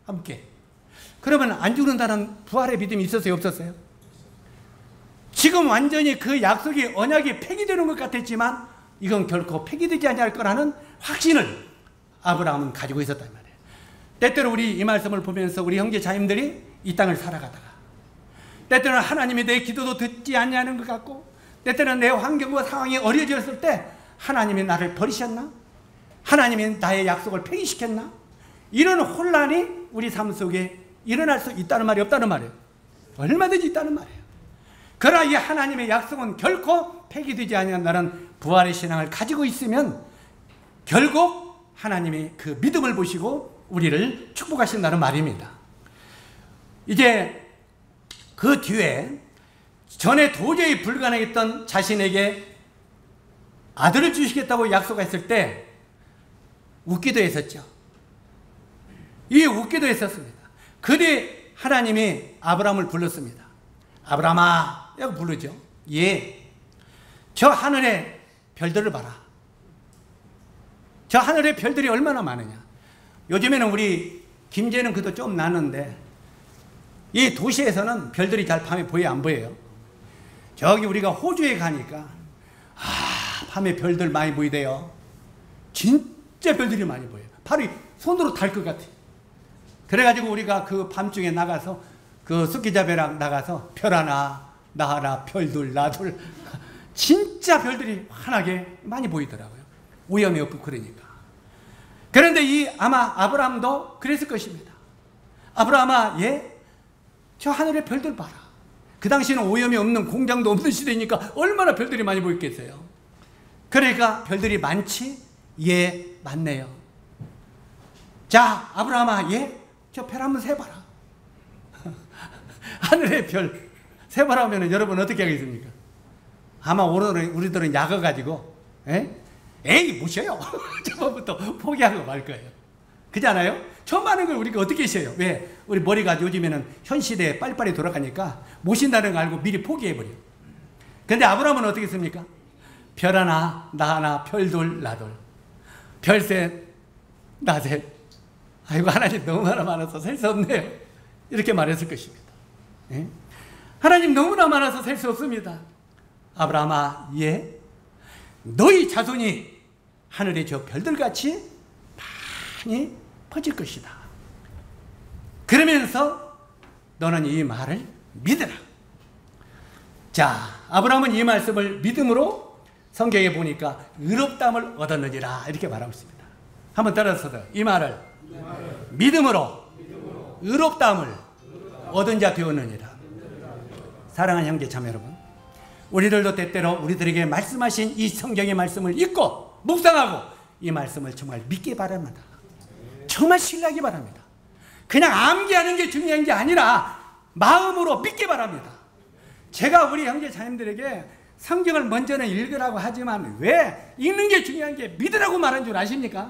함께. 그러면 안 죽는다는 부활의 믿음이 있었어요, 없었어요? 지금 완전히 그 약속이, 언약이 폐기되는 것 같았지만 이건 결코 폐기되지 않을 거라는 확신을 아브라함은 가지고 있었단 말이에요. 때때로 우리 이 말씀을 보면서 우리 형제 자님들이 이 땅을 살아가다가 때때로는 하나님이 내 기도도 듣지 않냐는 것 같고, 때때로는 내 환경과 상황이 어려졌을 때 하나님이 나를 버리셨나? 하나님이 나의 약속을 폐기시켰나? 이런 혼란이 우리 삶 속에 일어날 수 있다는 말이 없다는 말이에요. 얼마든지 있다는 말이에요. 그러나 이 하나님의 약속은 결코 폐기되지 않는다는 부활의 신앙을 가지고 있으면 결국 하나님이 그 믿음을 보시고 우리를 축복하신다는 말입니다. 이제 그 뒤에 전에 도저히 불가능했던 자신에게 아들을 주시겠다고 약속했을 때 웃기도 했었죠. 이 웃기도 했었습니다. 그때 하나님이 아브라함을 불렀습니다. 아브라함아 라고 부르죠. 예, 저 하늘의 별들을 봐라. 저 하늘의 별들이 얼마나 많으냐. 요즘에는 우리 김제는 그도 좀 나는데 이 도시에서는 별들이 잘 밤에 보여요, 안 보여요? 저기 우리가 호주에 가니까 밤에 별들 많이 보이대요. 진짜 별들이 많이 보여요. 바로 손으로 달 것 같아요. 그래가지고 우리가 그 밤중에 나가서 그 스키잡이랑 나가서 별 하나 나 하나 별둘 나둘 진짜 별들이 환하게 많이 보이더라고요. 오염이 없고 그러니까. 그런데 이 아마 아브라함도 그랬을 것입니다. 아브라함아, 예? 저 하늘의 별들 봐라. 그 당시에는 오염이 없는 공장도 없는 시대니까 얼마나 별들이 많이 보였겠어요. 그러니까 별들이 많지? 예, 많네요. 자, 아브라함아, 예? 저 별 한번 세봐라. 하늘의 별 세봐라면 여러분 어떻게 하겠습니까? 아마 오늘은 우리들은 약어가지고 에이 무셔요. 처음부터 포기하고 말 거예요. 그렇잖아요? 처음 하는 걸 우리가 어떻게 쉬어요? 왜? 우리 머리가 요즘에는 현 시대에 빨리빨리 돌아가니까 못 쉰다는 거 알고 미리 포기해버려요. 근데 아브라함은 어떻게 했습니까? 별 하나 나 하나 별둘 나둘 별셋 나셋 아이고 하나님 너무나 많아서 셀 수 없네요. 이렇게 말했을 것입니다. 예? 하나님 너무나 많아서 셀 수 없습니다. 아브라함아, 예? 너희 자손이 하늘의 저 별들같이 많이 퍼질 것이다. 그러면서 너는 이 말을 믿으라. 자, 아브라함은 이 말씀을 믿음으로 성경에 보니까 의롭다함을 얻었느니라 이렇게 말하고 있습니다. 한번 따라서도 이 말을 믿음으로 의롭다함을 얻은 자 되었느니라. 사랑하는 형제 자매 여러분, 우리들도 때때로 우리들에게 말씀하신 이 성경의 말씀을 읽고 묵상하고 이 말씀을 정말 믿기 바랍니다. 정말 신뢰하기 바랍니다. 그냥 암기하는 게 중요한 게 아니라 마음으로 믿기 바랍니다. 제가 우리 형제 자님들에게 성경을 먼저는 읽으라고 하지만 왜 읽는 게 중요한 게 믿으라고 말한 줄 아십니까?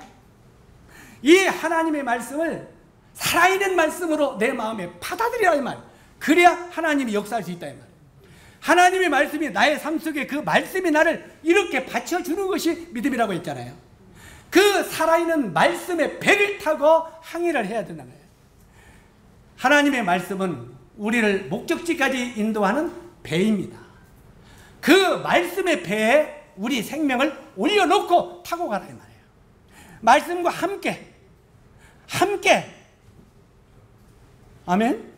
이 하나님의 말씀을 살아있는 말씀으로 내 마음에 받아들이라 이 말. 그래야 하나님이 역사할 수 있다 이 말. 하나님의 말씀이 나의 삶 속에 그 말씀이 나를 이렇게 받쳐주는 것이 믿음이라고 했잖아요. 그 살아있는 말씀의 배를 타고 항해를 해야 된다는 거예요. 하나님의 말씀은 우리를 목적지까지 인도하는 배입니다. 그 말씀의 배에 우리 생명을 올려놓고 타고 가라 이 말이에요. 말씀과 함께 아멘.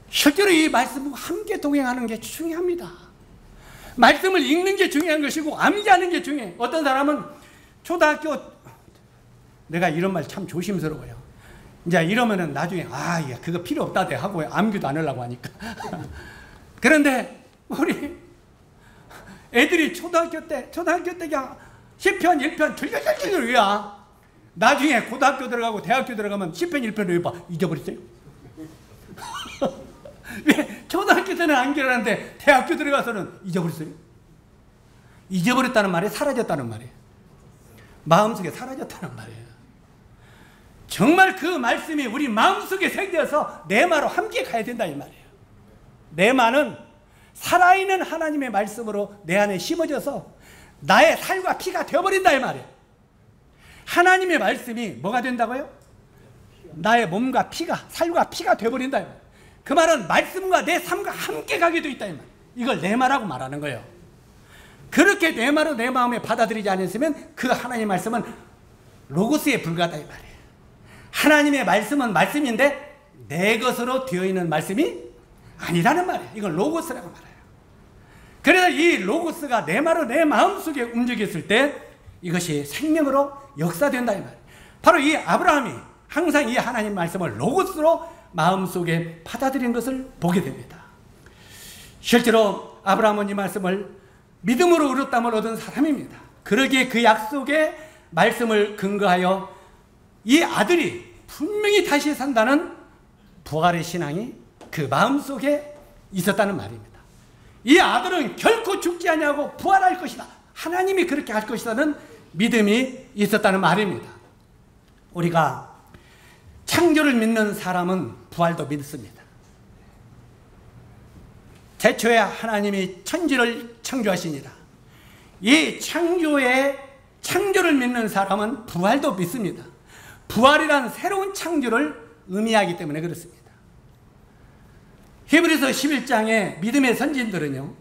실제로 이 말씀과 함께 동행하는 게 중요합니다. 말씀을 읽는 게 중요한 것이고 암기하는 게 중요해요. 어떤 사람은 초등학교, 내가 이런 말 참 조심스러워요. 이제 이러면은 나중에 야, 그거 필요 없다 대 하고 암기도 안 하려고 하니까. 그런데 우리 애들이 초등학교 때 그냥 10편 1편 줄줄줄줄 외워. 나중에 고등학교 들어가고 대학교 들어가면 10편 1편 외워. 잊어버렸어요. 왜? 초등학교 때는 암기하는데 대학교 들어가서는 잊어버렸어요. 잊어버렸다는 말이 사라졌다는 말이에요. 마음속에 사라졌다는 말이에요. 정말 그 말씀이 우리 마음속에 새겨서 내 마로 함께 가야 된다 이 말이에요. 내 마는 살아있는 하나님의 말씀으로 내 안에 심어져서 나의 살과 피가 되어버린다 이 말이에요. 하나님의 말씀이 뭐가 된다고요? 나의 몸과 피가, 살과 피가 되어버린다 이 말이에요. 그 말은 말씀과 내 삶과 함께 가게 돼 있다 이 말이에요. 이걸 내마라고 말하는 거예요. 그렇게 내마로 내 마음에 받아들이지 않았으면 그 하나님의 말씀은 로고스에 불과하다 이 말이에요. 하나님의 말씀은 말씀인데 내 것으로 되어 있는 말씀이 아니라는 말이에요. 이건 로고스라고 말해요. 그래서 이 로고스가 내마로 내 마음속에 움직였을 때 이것이 생명으로 역사된다 이 말이에요. 바로 이 아브라함이 항상 이 하나님 말씀을 로고스로 마음속에 받아들인 것을 보게 됩니다. 실제로 아브라함은 이 말씀을 믿음으로 의롭다함을 얻은 사람입니다. 그러기에 그 약속의 말씀을 근거하여 이 아들이 분명히 다시 산다는 부활의 신앙이 그 마음속에 있었다는 말입니다. 이 아들은 결코 죽지 아니하고 부활할 것이다. 하나님이 그렇게 할 것이라는 믿음이 있었다는 말입니다. 우리가 창조를 믿는 사람은 부활도 믿습니다. 태초에 하나님이 천지를 창조하시니라. 이 창조를 믿는 사람은 부활도 믿습니다. 부활이란 새로운 창조를 의미하기 때문에 그렇습니다. 히브리서 11장의 믿음의 선진들은요,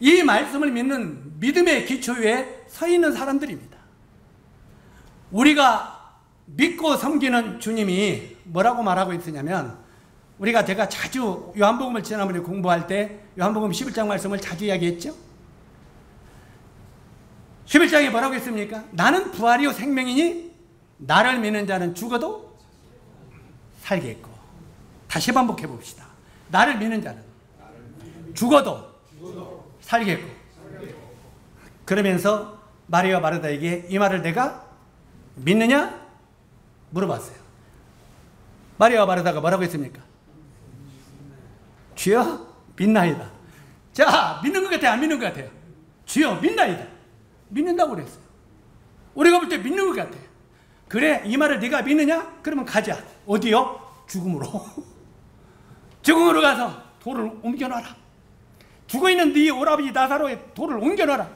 이 말씀을 믿는 믿음의 기초 위에 서 있는 사람들입니다. 우리가 믿고 섬기는 주님이 뭐라고 말하고 있으냐면, 제가 자주 요한복음을 지난번에 공부할 때 요한복음 11장 말씀을 자주 이야기했죠. 11장에 뭐라고 했습니까? 나는 부활이요 생명이니 나를 믿는 자는 죽어도 살겠고. 다시 반복해 봅시다. 나를 믿는 자는 죽어도 살겠고. 그러면서 마리아와 마르다에게 이 말을 내가 믿느냐? 물어봤어요. 마리아와 마르다가 뭐라고 했습니까? 주여 믿나이다. 자, 믿는 것 같아요? 안 믿는 것 같아요? 주여 믿나이다. 믿는다고 그랬어요. 우리가 볼 때 믿는 것 같아요. 그래, 이 말을 네가 믿느냐? 그러면 가자. 어디요? 죽음으로. 죽음으로 가서 돌을 옮겨놔라. 죽어있는 네 오라버니 나사로의 돌을 옮겨놔라.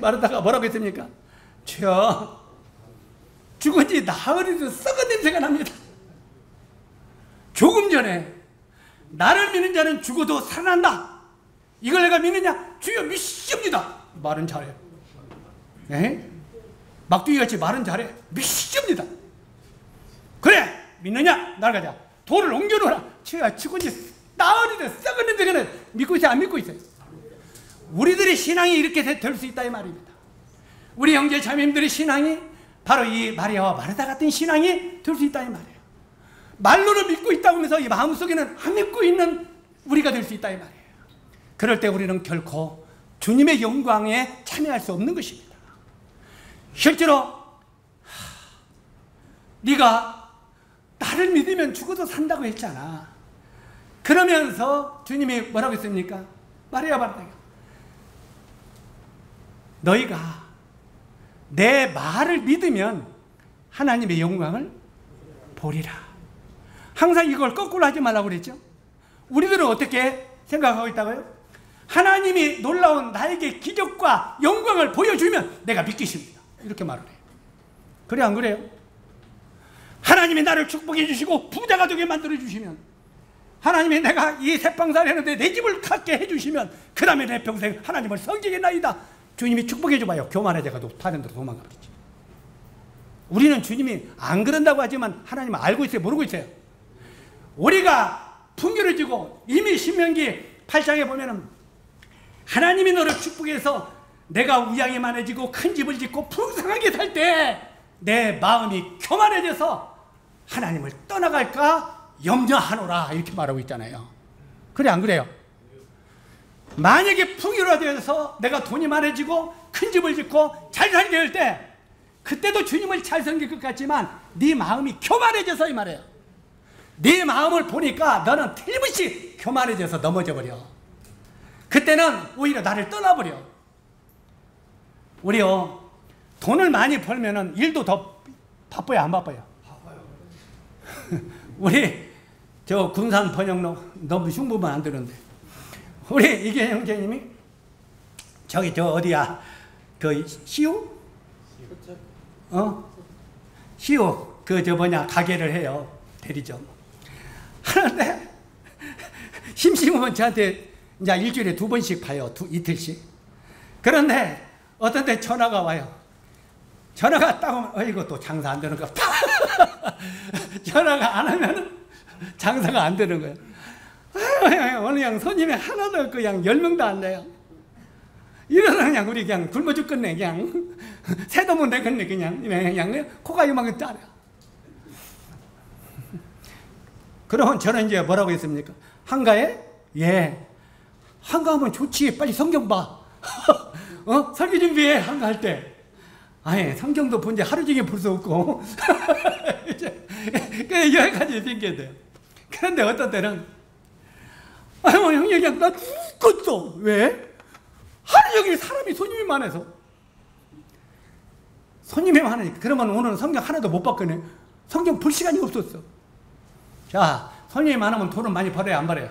마르다가 뭐라고 했습니까? 주여, 죽은 지 나흘이도 썩은 냄새가 납니다. 조금 전에 나를 믿는 자는 죽어도 살아난다. 이걸 내가 믿느냐? 주여 믿습니다. 말은 잘해. 막둥이같이 말은 잘해. 믿습니다. 그래, 믿느냐? 나가자. 돌을 옮겨놓으라. 주여, 죽은 지 나흘이도 썩은 냄새가 나. 믿고 있어요? 안 믿고 있어요? 우리들의 신앙이 이렇게 될 수 있다 이 말입니다. 우리 형제 자매님들의 신앙이 바로 이 마리아와 마르다 같은 신앙이 될 수 있다 이 말이에요. 말로는 믿고 있다고 하면서 이 마음속에는 안 믿고 있는 우리가 될 수 있다 이 말이에요. 그럴 때 우리는 결코 주님의 영광에 참여할 수 없는 것입니다. 실제로 네가 나를 믿으면 죽어도 산다고 했잖아. 그러면서 주님이 뭐라고 했습니까? 마리아 마르다가 너희가 내 말을 믿으면 하나님의 영광을 보리라. 항상 이걸 거꾸로 하지 말라고 그랬죠. 우리들은 어떻게 생각하고 있다고요? 하나님이 놀라운 나에게 기적과 영광을 보여주면 내가 믿겠습니다. 이렇게 말을 해요. 그래 안 그래요? 하나님이 나를 축복해 주시고 부자가 되게 만들어 주시면, 하나님이 내가 이 새빵살 했는데 내 집을 갖게 해주시면 그 다음에 내 평생 하나님을 섬기겠나이다. 주님이 축복해 줘봐요. 교만해져가지고 다른 데로 도망가 버리지. 우리는 주님이 안 그런다고 하지만 하나님은 알고 있어요? 모르고 있어요? 우리가 풍요로워지고 이미 신명기 8장에 보면은 하나님이 너를 축복해서 내가 우양이 많아지고 큰 집을 짓고 풍성하게 살 때 내 마음이 교만해져서 하나님을 떠나갈까 염려하노라 이렇게 말하고 있잖아요. 그래 안 그래요? 만약에 풍요로워져서 내가 돈이 많아지고 큰 집을 짓고 잘 살게 될 때 그때도 주님을 잘 섬길 것 같지만 네 마음이 교만해져서 이 말이에요. 네 마음을 보니까 너는 틀림없이 교만해져서 넘어져 버려. 그때는 오히려 나를 떠나버려. 우리요, 돈을 많이 벌면은 일도 더 바빠요, 안 바빠요? 바빠요. 우리 저 군산 번영로 너무 흉보면 안 되는데 우리 이게 형제님이 저기 저 어디야 그 시우? 시우 그 저 뭐냐 가게를 해요. 대리점 하는데 심심하면 저한테 이제 일주일에 2번씩 봐요. 이틀씩. 그런데 어떤 때 전화가 와요. 전화가 딱 오면 어이구 또 장사 안 되는 것 같다. 전화가 안 하면 장사가 안 되는 거예요. 오늘 그냥 손님이 하나도 없고 그냥 10명도 안 돼요. 이러다 그냥 우리 그냥 굶어 죽겠네. 그냥 새도 못 내겠네. 그냥 코가 이만큼 짜려. 그러면 저는 이제 뭐라고 했습니까? 한가해? 예. 한가하면 좋지. 빨리 성경 봐. 설교 준비해. 한가할 때. 아니 성경도 본 지 하루 종일 볼 수 없고 여러 가지 핑계돼요. 그런데 어떤 때는 아유 형님 그냥 나 죽겠어. 왜? 하루 종일 사람이 손님이 많아서. 손님이 많으니까. 그러면 오늘은 성경 하나도 못 봤거든요. 성경 볼 시간이 없었어. 자, 손님이 많으면 돈은 많이 벌어요 안 벌어요?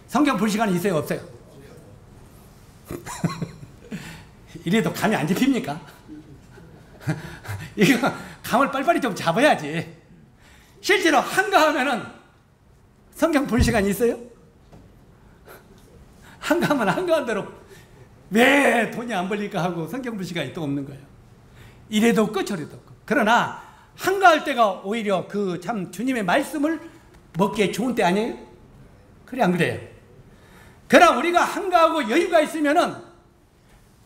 성경 볼 시간이 있어요 없어요? 이래도 감이 안 잡힙니까? 이거 감을 빨리빨리 좀 잡아야지. 실제로 한가하면은 성경 볼 시간이 있어요? 한가하면 한가한 대로 왜 돈이 안 벌릴까 하고 성경 볼 시간이 또 없는 거예요. 이래도 없고 저래도 없고. 그러나 한가할 때가 오히려 그 참 주님의 말씀을 먹기에 좋은 때 아니에요? 그래 안 그래요? 그러나 우리가 한가하고 여유가 있으면은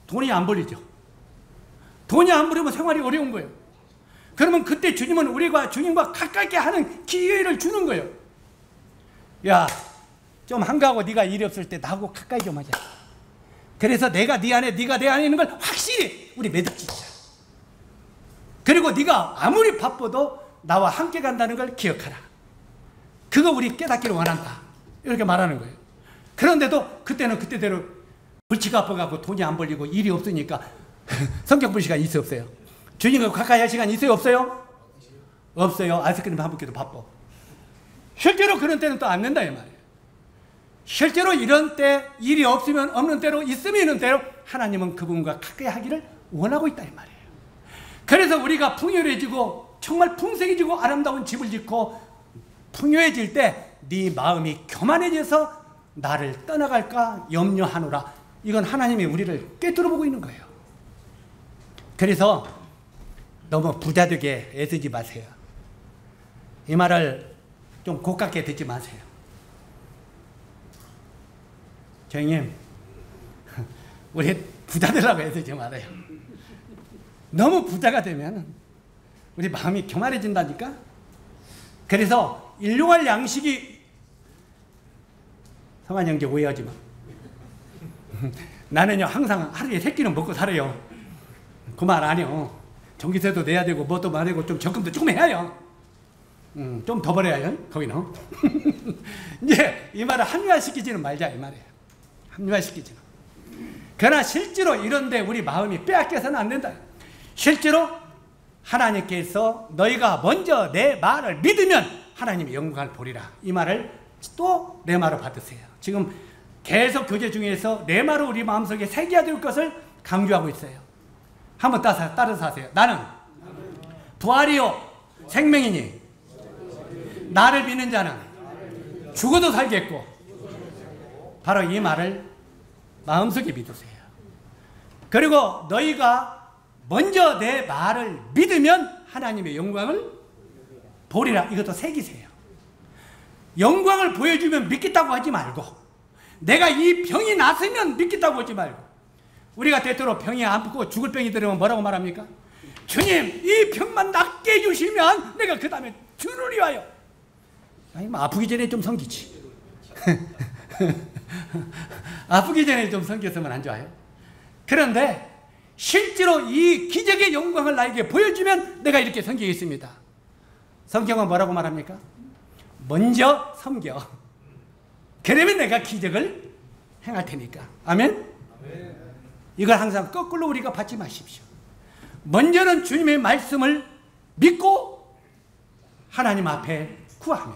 돈이 안 벌리죠. 돈이 안 벌리면 생활이 어려운 거예요. 그러면 그때 주님은 우리가 주님과 가깝게 하는 기회를 주는 거예요. 야, 좀 한가하고 네가 일이 없을 때 나하고 가까이 좀 하자. 그래서 내가 네 안에, 네가 내 안에 있는 걸 확실히 우리 매듭짓자. 그리고 네가 아무리 바빠도 나와 함께 간다는 걸 기억하라. 그거 우리 깨닫기를 원한다. 이렇게 말하는 거예요. 그런데도 그때는 그때대로 불치가 아파갖고 돈이 안 벌리고 일이 없으니까 성경 볼 시간 있어요 없어요? 주님과 가까이 할 시간 있어요 없어요? 없어요. 아이스크림 한 먹기도 바빠. 실제로 그런 때는 또 안 된다 이 말이에요. 실제로 이런 때 일이 없으면 없는 때로 있으면 있는 때로 하나님은 그분과 가까이 하기를 원하고 있다 이 말이에요. 그래서 우리가 풍요해지고 정말 풍성해지고 아름다운 집을 짓고 풍요해질 때 네 마음이 교만해져서 나를 떠나갈까 염려하노라. 이건 하나님이 우리를 꿰뚫어보고 있는 거예요. 그래서 너무 부자 되게 애쓰지 마세요. 이 말을 좀 고깝게 듣지 마세요. 형님, 우리 부자 되려고 애쓰지 말아요. 너무 부자가 되면 우리 마음이 교만해진다니까. 그래서 일용할 양식이, 성한 형제 오해하지 마. 나는요 항상 하루에 3끼는 먹고 살아요. 그 말 아니요. 전기세도 내야 되고 뭐도 말하고 좀 적금도 조금 해야요. 좀 더 벌어야요 거기는. 이제 이 말을 합리화시키지는 말자 이 말이에요. 합리화시키지는. 그러나 실제로 이런데 우리 마음이 빼앗겨서는 안 된다. 실제로 하나님께서 너희가 먼저 내 말을 믿으면 하나님의 영광을 보리라. 이 말을 또 내 말을 받으세요. 지금 계속 교제 중에서 내 말을 우리 마음속에 새겨야 될 것을 강조하고 있어요. 한번 따라서 하세요. 나는 부활이요 생명이니 나를 믿는 자는 죽어도 살겠고. 바로 이 말을 마음속에 믿으세요. 그리고 너희가 먼저 내 말을 믿으면 하나님의 영광을 보리라. 이것도 새기세요. 영광을 보여주면 믿겠다고 하지 말고, 내가 이 병이 났으면 믿겠다고 하지 말고. 우리가 때때로 병이 아프고 죽을 병이 들으면 뭐라고 말합니까? 주님, 이 병만 낫게 해주시면 내가 그 다음에 주를 위하여. 아니 뭐 아프기 전에 좀 섬기지. 아프기 전에 좀 섬겼으면 안 좋아요? 그런데 실제로 이 기적의 영광을 나에게 보여주면 내가 이렇게 섬기겠습니다. 성경은 뭐라고 말합니까? 먼저 섬겨. 그러면 내가 기적을 행할 테니까. 아멘? 이걸 항상 거꾸로 우리가 받지 마십시오. 먼저는 주님의 말씀을 믿고 하나님 앞에 구하며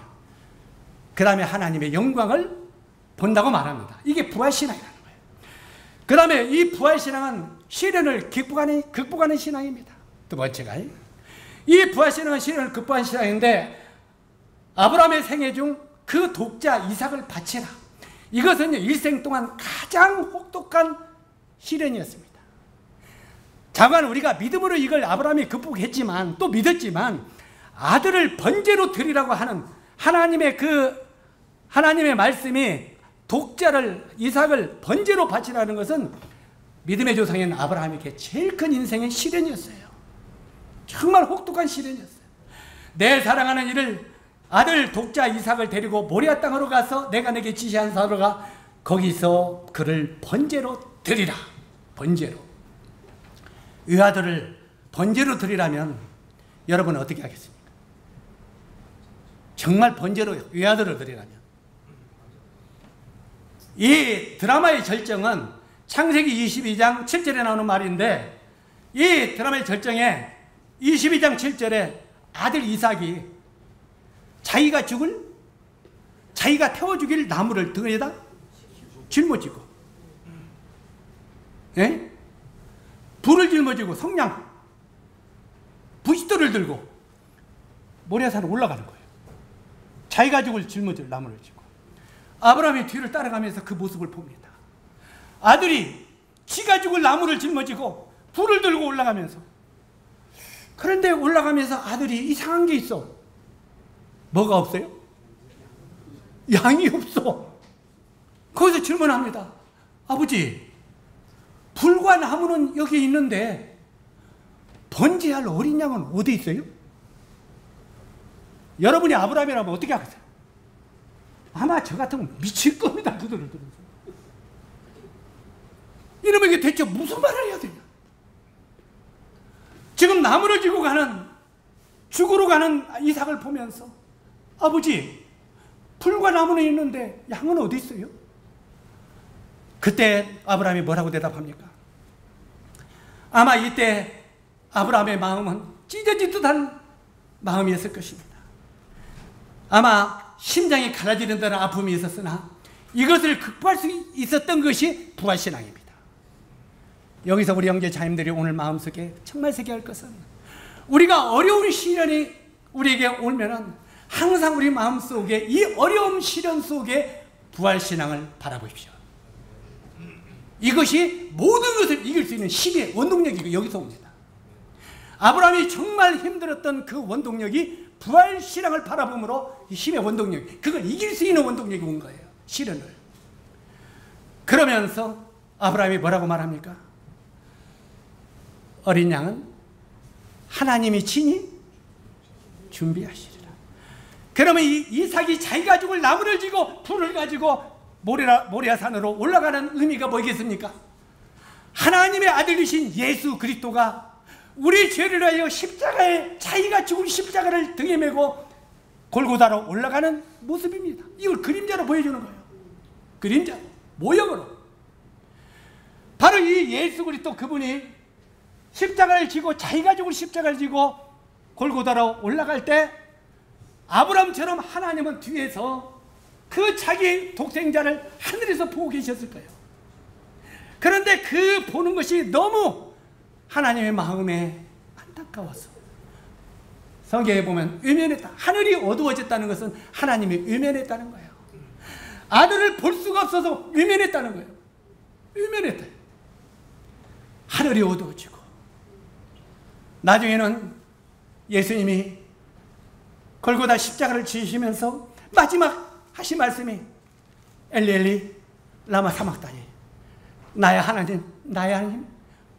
그 다음에 하나님의 영광을 본다고 말합니다. 이게 부활신앙이라는 거예요. 그 다음에 이 부활신앙은 시련을 극복하는 신앙입니다. 두 번째가 이 부활신앙은 시련을 극복하는 신앙인데, 아브라함의 생애 중 그 독자 이삭을 바치라. 이것은 일생 동안 가장 혹독한 시련이었습니다. 자관 우리가 믿음으로 이걸 아브라함이 극복했지만, 또 믿었지만, 아들을 번제로 드리라고 하는 하나님의 말씀이 독자를, 이삭을 번제로 바치라는 것은 믿음의 조상인 아브라함에게 제일 큰 인생의 시련이었어요. 정말 혹독한 시련이었어요. 내 사랑하는 이를, 아들 독자 이삭을 데리고 모리아 땅으로 가서 내가 내게 지시한 산으로 가 거기서 그를 번제로 드리라. 번제로. 외아들을 번제로 드리라면 여러분은 어떻게 하겠습니까? 정말 번제로 외아들을 드리라면. 이 드라마의 절정은 창세기 22장 7절에 나오는 말인데, 이 드라마의 절정에 22장 7절에 아들 이삭이 자기가 태워 죽일 나무를 등에다 짊어지고, 예? 불을 짊어지고 성냥, 부싯돌을 들고 모리아산으로 올라가는 거예요. 자기가 짊어질 나무를 지고. 아브라함이 뒤를 따라가면서 그 모습을 봅니다. 아들이 지가 죽을 나무를 짊어지고 불을 들고 올라가면서. 그런데 올라가면서 아들이 이상한 게 있어. 뭐가 없어요? 양이 없어. 거기서 질문합니다. 아버지, 불과 나무는 여기 있는데 번제할 어린 양은 어디 있어요? 여러분이 아브라함이라면 어떻게 하겠어요? 아마 저 같으면 미칠 겁니다. 그들을 들어서. 이러면 이게 대체 무슨 말을 해야 되냐? 지금 나무를 지고 죽으러 가는 이삭을 보면서, 아버지, 풀과 나무는 있는데 양은 어디 있어요? 그때 아브라함이 뭐라고 대답합니까? 아마 이때 아브라함의 마음은 찢어지듯한 마음이었을 것입니다. 아마 심장이 갈라지는 듯한 아픔이 있었으나 이것을 극복할 수 있었던 것이 부활신앙입니다. 여기서 우리 형제 자님들이 오늘 마음속에 정말 새겨야 할 것은, 우리가 어려운 시련이 우리에게 오면은 항상 우리 마음속에 이 어려움 시련 속에 부활신앙을 바라보십시오. 이것이 모든 것을 이길 수 있는 힘의 원동력이 여기서 옵니다. 아브라함이 정말 힘들었던 그 원동력이 부활신앙을 바라봄으로 힘의 원동력, 그걸 이길 수 있는 원동력이 온 거예요. 시련을. 그러면서 아브라함이 뭐라고 말합니까? 어린 양은 하나님이 친히 준비하시리라. 그러면 이삭이 자기가 죽을 나무를 지고 불을 가지고 모리아산으로 올라가는 의미가 뭐겠습니까? 하나님의 아들이신 예수 그리스도가 우리 죄를 위하여 십자가에, 자기가 죽은 십자가를 등에 메고 골고다로 올라가는 모습입니다. 이걸 그림자로 보여주는 거예요. 그림자, 모형으로. 바로 이 예수 그리스도, 그분이 십자가를 지고, 자기가 죽은 십자가를 지고 골고다로 올라갈 때 아브라함처럼 하나님은 뒤에서 그 자기 독생자를 하늘에서 보고 계셨을 거예요. 그런데 그 보는 것이 너무 하나님의 마음에 안타까웠어. 성경에 보면 외면했다. 하늘이 어두워졌다는 것은 하나님이 외면했다는 거예요. 아들을 볼 수가 없어서 외면했다는 거예요. 외면했다. 하늘이 어두워지고, 나중에는 예수님이 골고다 십자가를 지시면서 마지막 하신 말씀이 엘리 엘리 라마 사막다니, 나의 하나님, 나의 하나님,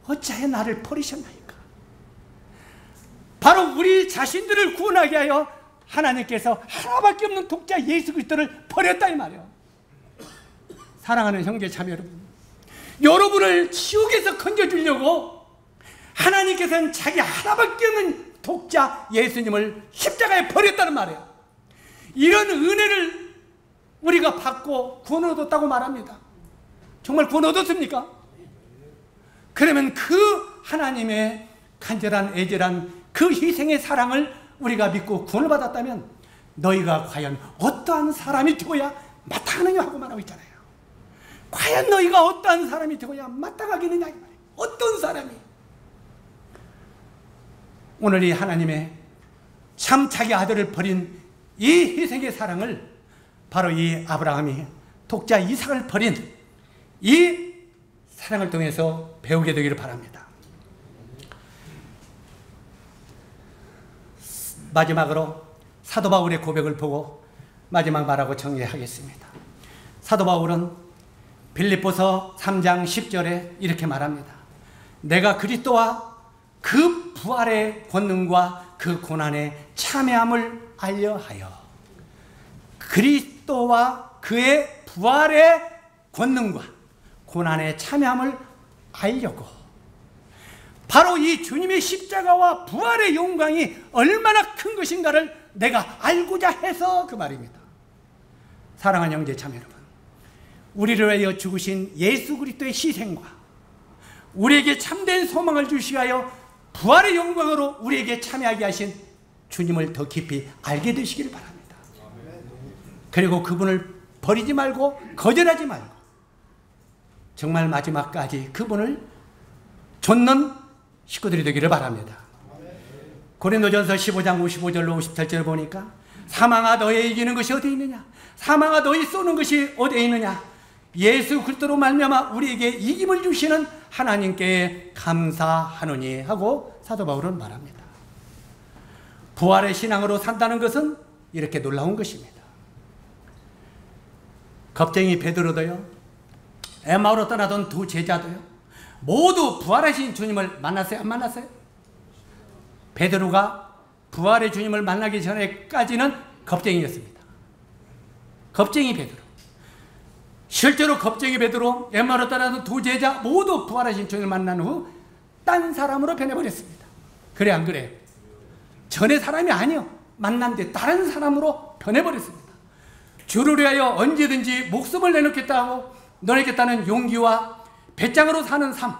어찌하여 나를 버리셨나이까. 바로 우리 자신들을 구원하게 하여 하나님께서 하나밖에 없는 독자 예수 그리스도를 버렸다 이 말이에요. 사랑하는 형제 자매 여러분, 여러분을 지옥에서 건져주려고 하나님께서는 자기 하나밖에 없는 독자 예수님을 십자가에 버렸다는 말이에요. 이런 은혜를 우리가 받고 구원 얻었다고 말합니다. 정말 구원 얻었습니까? 그러면 그 하나님의 간절한 애절한 그 희생의 사랑을 우리가 믿고 구원을 받았다면 너희가 과연 어떠한 사람이 되어야 마땅하느냐 하고 말하고 있잖아요. 과연 너희가 어떠한 사람이 되고야 마땅하겠느냐 이 말이에요. 어떤 사람이. 오늘 이 하나님의 참 자기 아들을 버린 이 희생의 사랑을 바로 이 아브라함이 독자 이삭을 버린 이 사랑을 통해서 배우게 되기를 바랍니다. 마지막으로 사도 바울의 고백을 보고 마지막 말하고 정리하겠습니다. 사도 바울은 빌립보서 3장 10절에 이렇게 말합니다. 내가 그리스도와 그 부활의 권능과 그 고난의 참여함을 알려하여. 그리스도와 그의 부활의 권능과 고난의 참여함을 알려고. 바로 이 주님의 십자가와 부활의 영광이 얼마나 큰 것인가를 내가 알고자 해서 그 말입니다. 사랑하는 형제 자매 여러분, 우리를 위하여 죽으신 예수 그리스도의 희생과 우리에게 참된 소망을 주시기 위하여 부활의 영광으로 우리에게 참여하게 하신 주님을 더 깊이 알게 되시기를 바랍니다. 그리고 그분을 버리지 말고 거절하지 말고 정말 마지막까지 그분을 좇는 식구들이 되기를 바랍니다. 고린도전서 15장 55절로 57절을 보니까 사망아 너희 이기는 것이 어디에 있느냐? 사망아 너희 쏘는 것이 어디에 있느냐? 예수 그리스도로 말미암아 우리에게 이김을 주시는 하나님께 감사하노니 하고 사도 바울은 말합니다. 부활의 신앙으로 산다는 것은 이렇게 놀라운 것입니다. 겁쟁이 베드로도요, 엠마오로 떠나던 두 제자도요, 모두 부활하신 주님을 만났어요? 안 만났어요? 베드로가 부활의 주님을 만나기 전에까지는 겁쟁이였습니다. 겁쟁이 베드로. 실제로 겁쟁이 베드로, 엠마오로 떠나던 두 제자 모두 부활하신 주님을 만난 후 딴 사람으로 변해버렸습니다. 그래 안 그래요? 전의 사람이 아니요, 만난 뒤 다른 사람으로 변해버렸습니다. 주를 위하여 언제든지 목숨을 내놓겠다고 내놓겠다는 용기와 배짱으로 사는 삶,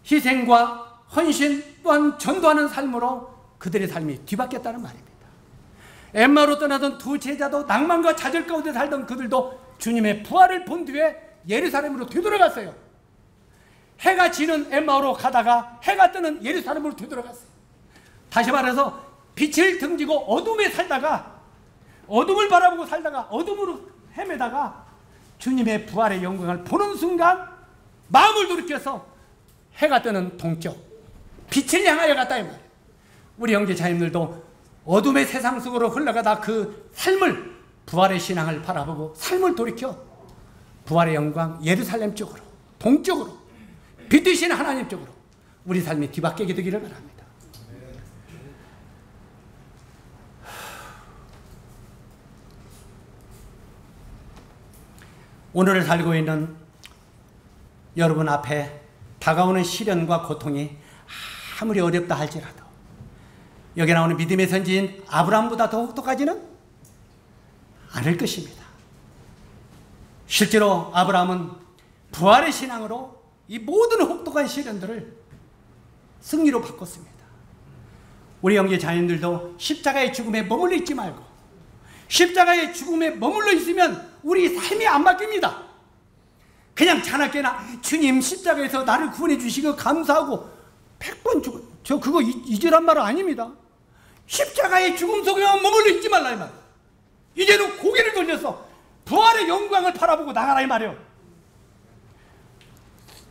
희생과 헌신 또한 전도하는 삶으로 그들의 삶이 뒤바뀌었다는 말입니다. 엠마오로 떠나던 두 제자도 낭만과 좌절 가운데 살던 그들도 주님의 부활을 본 뒤에 예루살렘으로 되돌아갔어요. 해가 지는 엠마오로 가다가 해가 뜨는 예루살렘으로 되돌아갔어요. 다시 말해서 빛을 등지고 어둠에 살다가, 어둠을 바라보고 살다가 어둠으로 헤매다가 주님의 부활의 영광을 보는 순간 마음을 돌이켜서 해가 뜨는 동쪽 빛을 향하여 갔다 이 말이에요. 우리 형제 자님들도 어둠의 세상 속으로 흘러가다 그 삶을, 부활의 신앙을 바라보고 삶을 돌이켜 부활의 영광 예루살렘 쪽으로, 동쪽으로, 빛 되시는 하나님 쪽으로 우리 삶이 뒤바뀌게 되기를 바랍니다. 오늘을 살고 있는 여러분 앞에 다가오는 시련과 고통이 아무리 어렵다 할지라도 여기 나오는 믿음의 선지인 아브라함보다 더 혹독하지는 않을 것입니다. 실제로 아브라함은 부활의 신앙으로 이 모든 혹독한 시련들을 승리로 바꿨습니다. 우리 형제 자녀들도 십자가의 죽음에 머물러 있지 말고, 십자가의 죽음에 머물러 있으면 우리 삶이 안 바뀝니다. 그냥 자나깨나 주님 십자가에서 나를 구원해 주시고 감사하고 100번 죽어, 저 그거 잊으란 말은 아닙니다. 십자가의 죽음 속에만 머물러 있지 말라 이 말. 이제는 고개를 돌려서 부활의 영광을 바라보고 나가라 이 말이에요.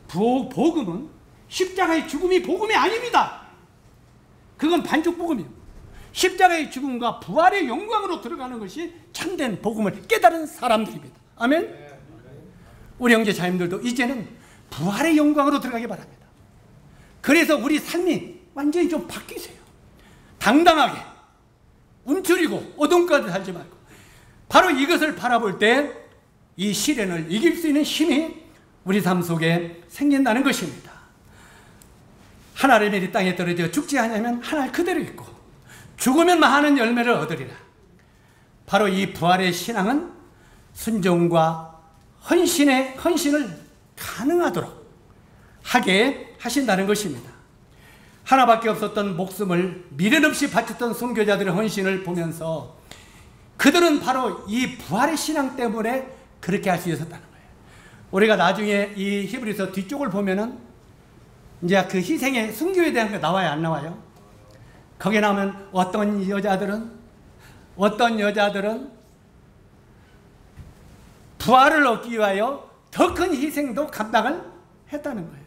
복음은 십자가의 죽음이 복음이 아닙니다. 그건 반죽 복음이에요. 십자가의 죽음과 부활의 영광으로 들어가는 것이 참된 복음을 깨달은 사람들입니다. 아멘. 우리 형제 자님들도 이제는 부활의 영광으로 들어가기 바랍니다. 그래서 우리 삶이 완전히 좀 바뀌세요. 당당하게 움츠리고 어둠까지 살지 말고 바로 이것을 바라볼 때 이 시련을 이길 수 있는 힘이 우리 삶 속에 생긴다는 것입니다. 한 알의 이 땅에 떨어져 죽지 않으면 한 알 그대로 있고 죽으면 많은 열매를 얻으리라. 바로 이 부활의 신앙은 순종과 헌신을 가능하도록 하게 하신다는 것입니다. 하나밖에 없었던 목숨을 미련 없이 바쳤던 선교자들의 헌신을 보면서 그들은 바로 이 부활의 신앙 때문에 그렇게 할 수 있었다는 거예요. 우리가 나중에 이 히브리서 뒤쪽을 보면은 이제 그 희생의 순교에 대한 게 나와요, 안 나와요? 거기에 나오면 어떤 여자들은 부활을 얻기 위하여 더 큰 희생도 감당을 했다는 거예요.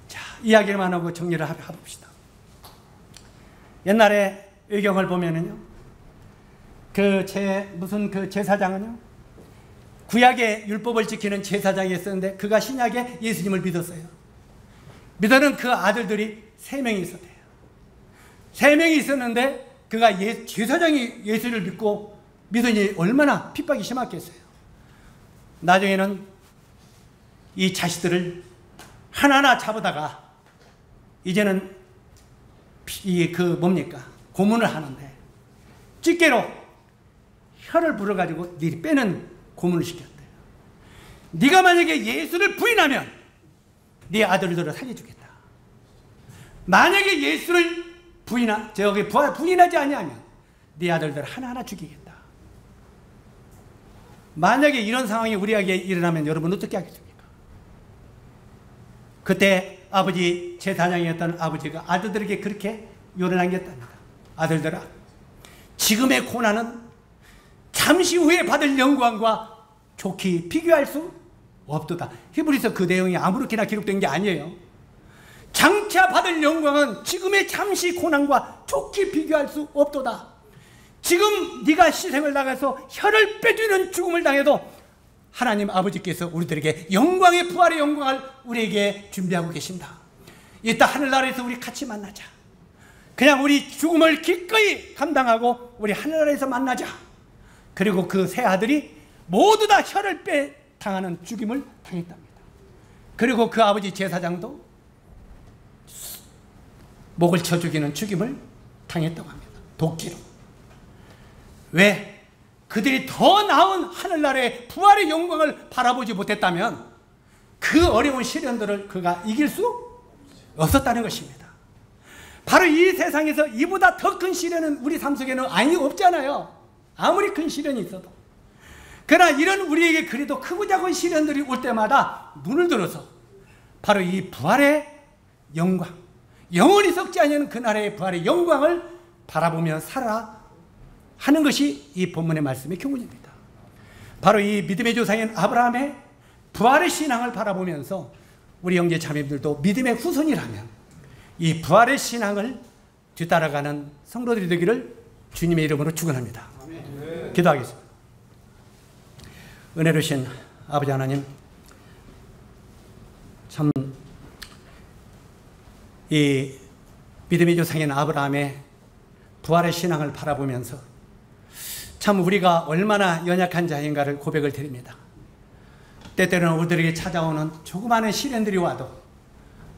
자, 이야기만 하고 정리를 해봅시다. 옛날에 의경을 보면은요, 그 제사장은요, 구약의 율법을 지키는 제사장이었었는데 그가 신약의 예수님을 믿었어요. 믿어는 그 아들들이 3명이 있었대요. 3명이 있었는데 그가 제사장이 예수를 믿으니 얼마나 핍박이 심했겠어요. 나중에는 이 자식들을 하나하나 잡아다가 이제는 고문을 하는데 집게로 혀를 불어가지고 빼는 고문을 시켰대요. 네가 만약에 예수를 부인하면 네 아들들을 살려주겠다. 만약에 예수를 부인하지 아니하면 네 아들들을 하나하나 죽이겠다. 만약에 이런 상황이 우리에게 일어나면 여러분 어떻게 하겠습니까? 그때 제사장이었던 아버지가 아들들에게 그렇게 요란하겠답니다. 아들들아, 지금의 고난은 잠시 후에 받을 영광과 좋게 비교할 수 없도다. 히브리서 그 내용이 아무렇게나 기록된 게 아니에요. 장차 받을 영광은 지금의 잠시 고난과 좋게 비교할 수 없도다. 지금 네가 희생을 당해서 혀를 빼주는 죽음을 당해도 하나님 아버지께서 우리들에게 영광의 부활의 영광을 우리에게 준비하고 계신다. 이따 하늘나라에서 우리 같이 만나자. 그냥 우리 죽음을 기꺼이 감당하고 우리 하늘나라에서 만나자. 그리고 그 세 아들이 모두 다 혀를 당하는 죽임을 당했답니다. 그리고 그 아버지 제사장도 목을 쳐 죽이는 죽임을 당했다고 합니다. 도끼로. 왜? 그들이 더 나은 하늘나라의 부활의 영광을 바라보지 못했다면 그 어려운 시련들을 그가 이길 수 없었다는 것입니다. 바로 이 세상에서 이보다 더 큰 시련은 우리 삶 속에는 없잖아요. 아무리 큰 시련이 있어도. 그러나 이런 우리에게 그래도 크고 작은 시련들이 올 때마다 눈을 들어서 바로 이 부활의 영광, 영원히 썩지 않는 그날의 부활의 영광을 바라보며 살아 하는 것이 이 본문의 말씀의 교훈입니다. 바로 이 믿음의 조상인 아브라함의 부활의 신앙을 바라보면서 우리 형제 자매들도 믿음의 후손이라면 이 부활의 신앙을 뒤따라가는 성도들이 되기를 주님의 이름으로 축원합니다. 기도하겠습니다. 은혜로우신 아버지 하나님, 참 이 믿음의 조상인 아브라함의 부활의 신앙을 바라보면서 참 우리가 얼마나 연약한 자인가를 고백을 드립니다. 때때로는 우리들에게 찾아오는 조그마한 시련들이 와도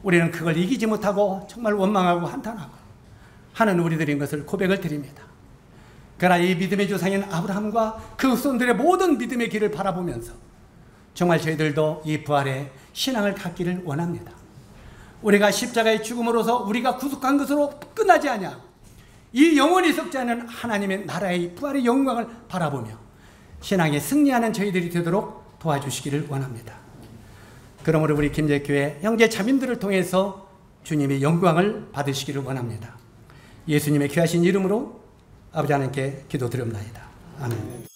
우리는 그걸 이기지 못하고 정말 원망하고 한탄하고 하는 우리들인 것을 고백을 드립니다. 그러나 이 믿음의 조상인 아브라함과 그 후손들의 모든 믿음의 길을 바라보면서 정말 저희들도 이 부활의 신앙을 갖기를 원합니다. 우리가 십자가의 죽음으로서 우리가 구속한 것으로 끝나지 아니하고 이 영원히 썩지 않은 하나님의 나라의 부활의 영광을 바라보며 신앙에 승리하는 저희들이 되도록 도와주시기를 원합니다. 그러므로 우리 김제교회 형제 자매들을 통해서 주님의 영광을 받으시기를 원합니다. 예수님의 귀하신 이름으로 아버지 하나님께 기도드립니다. 아멘.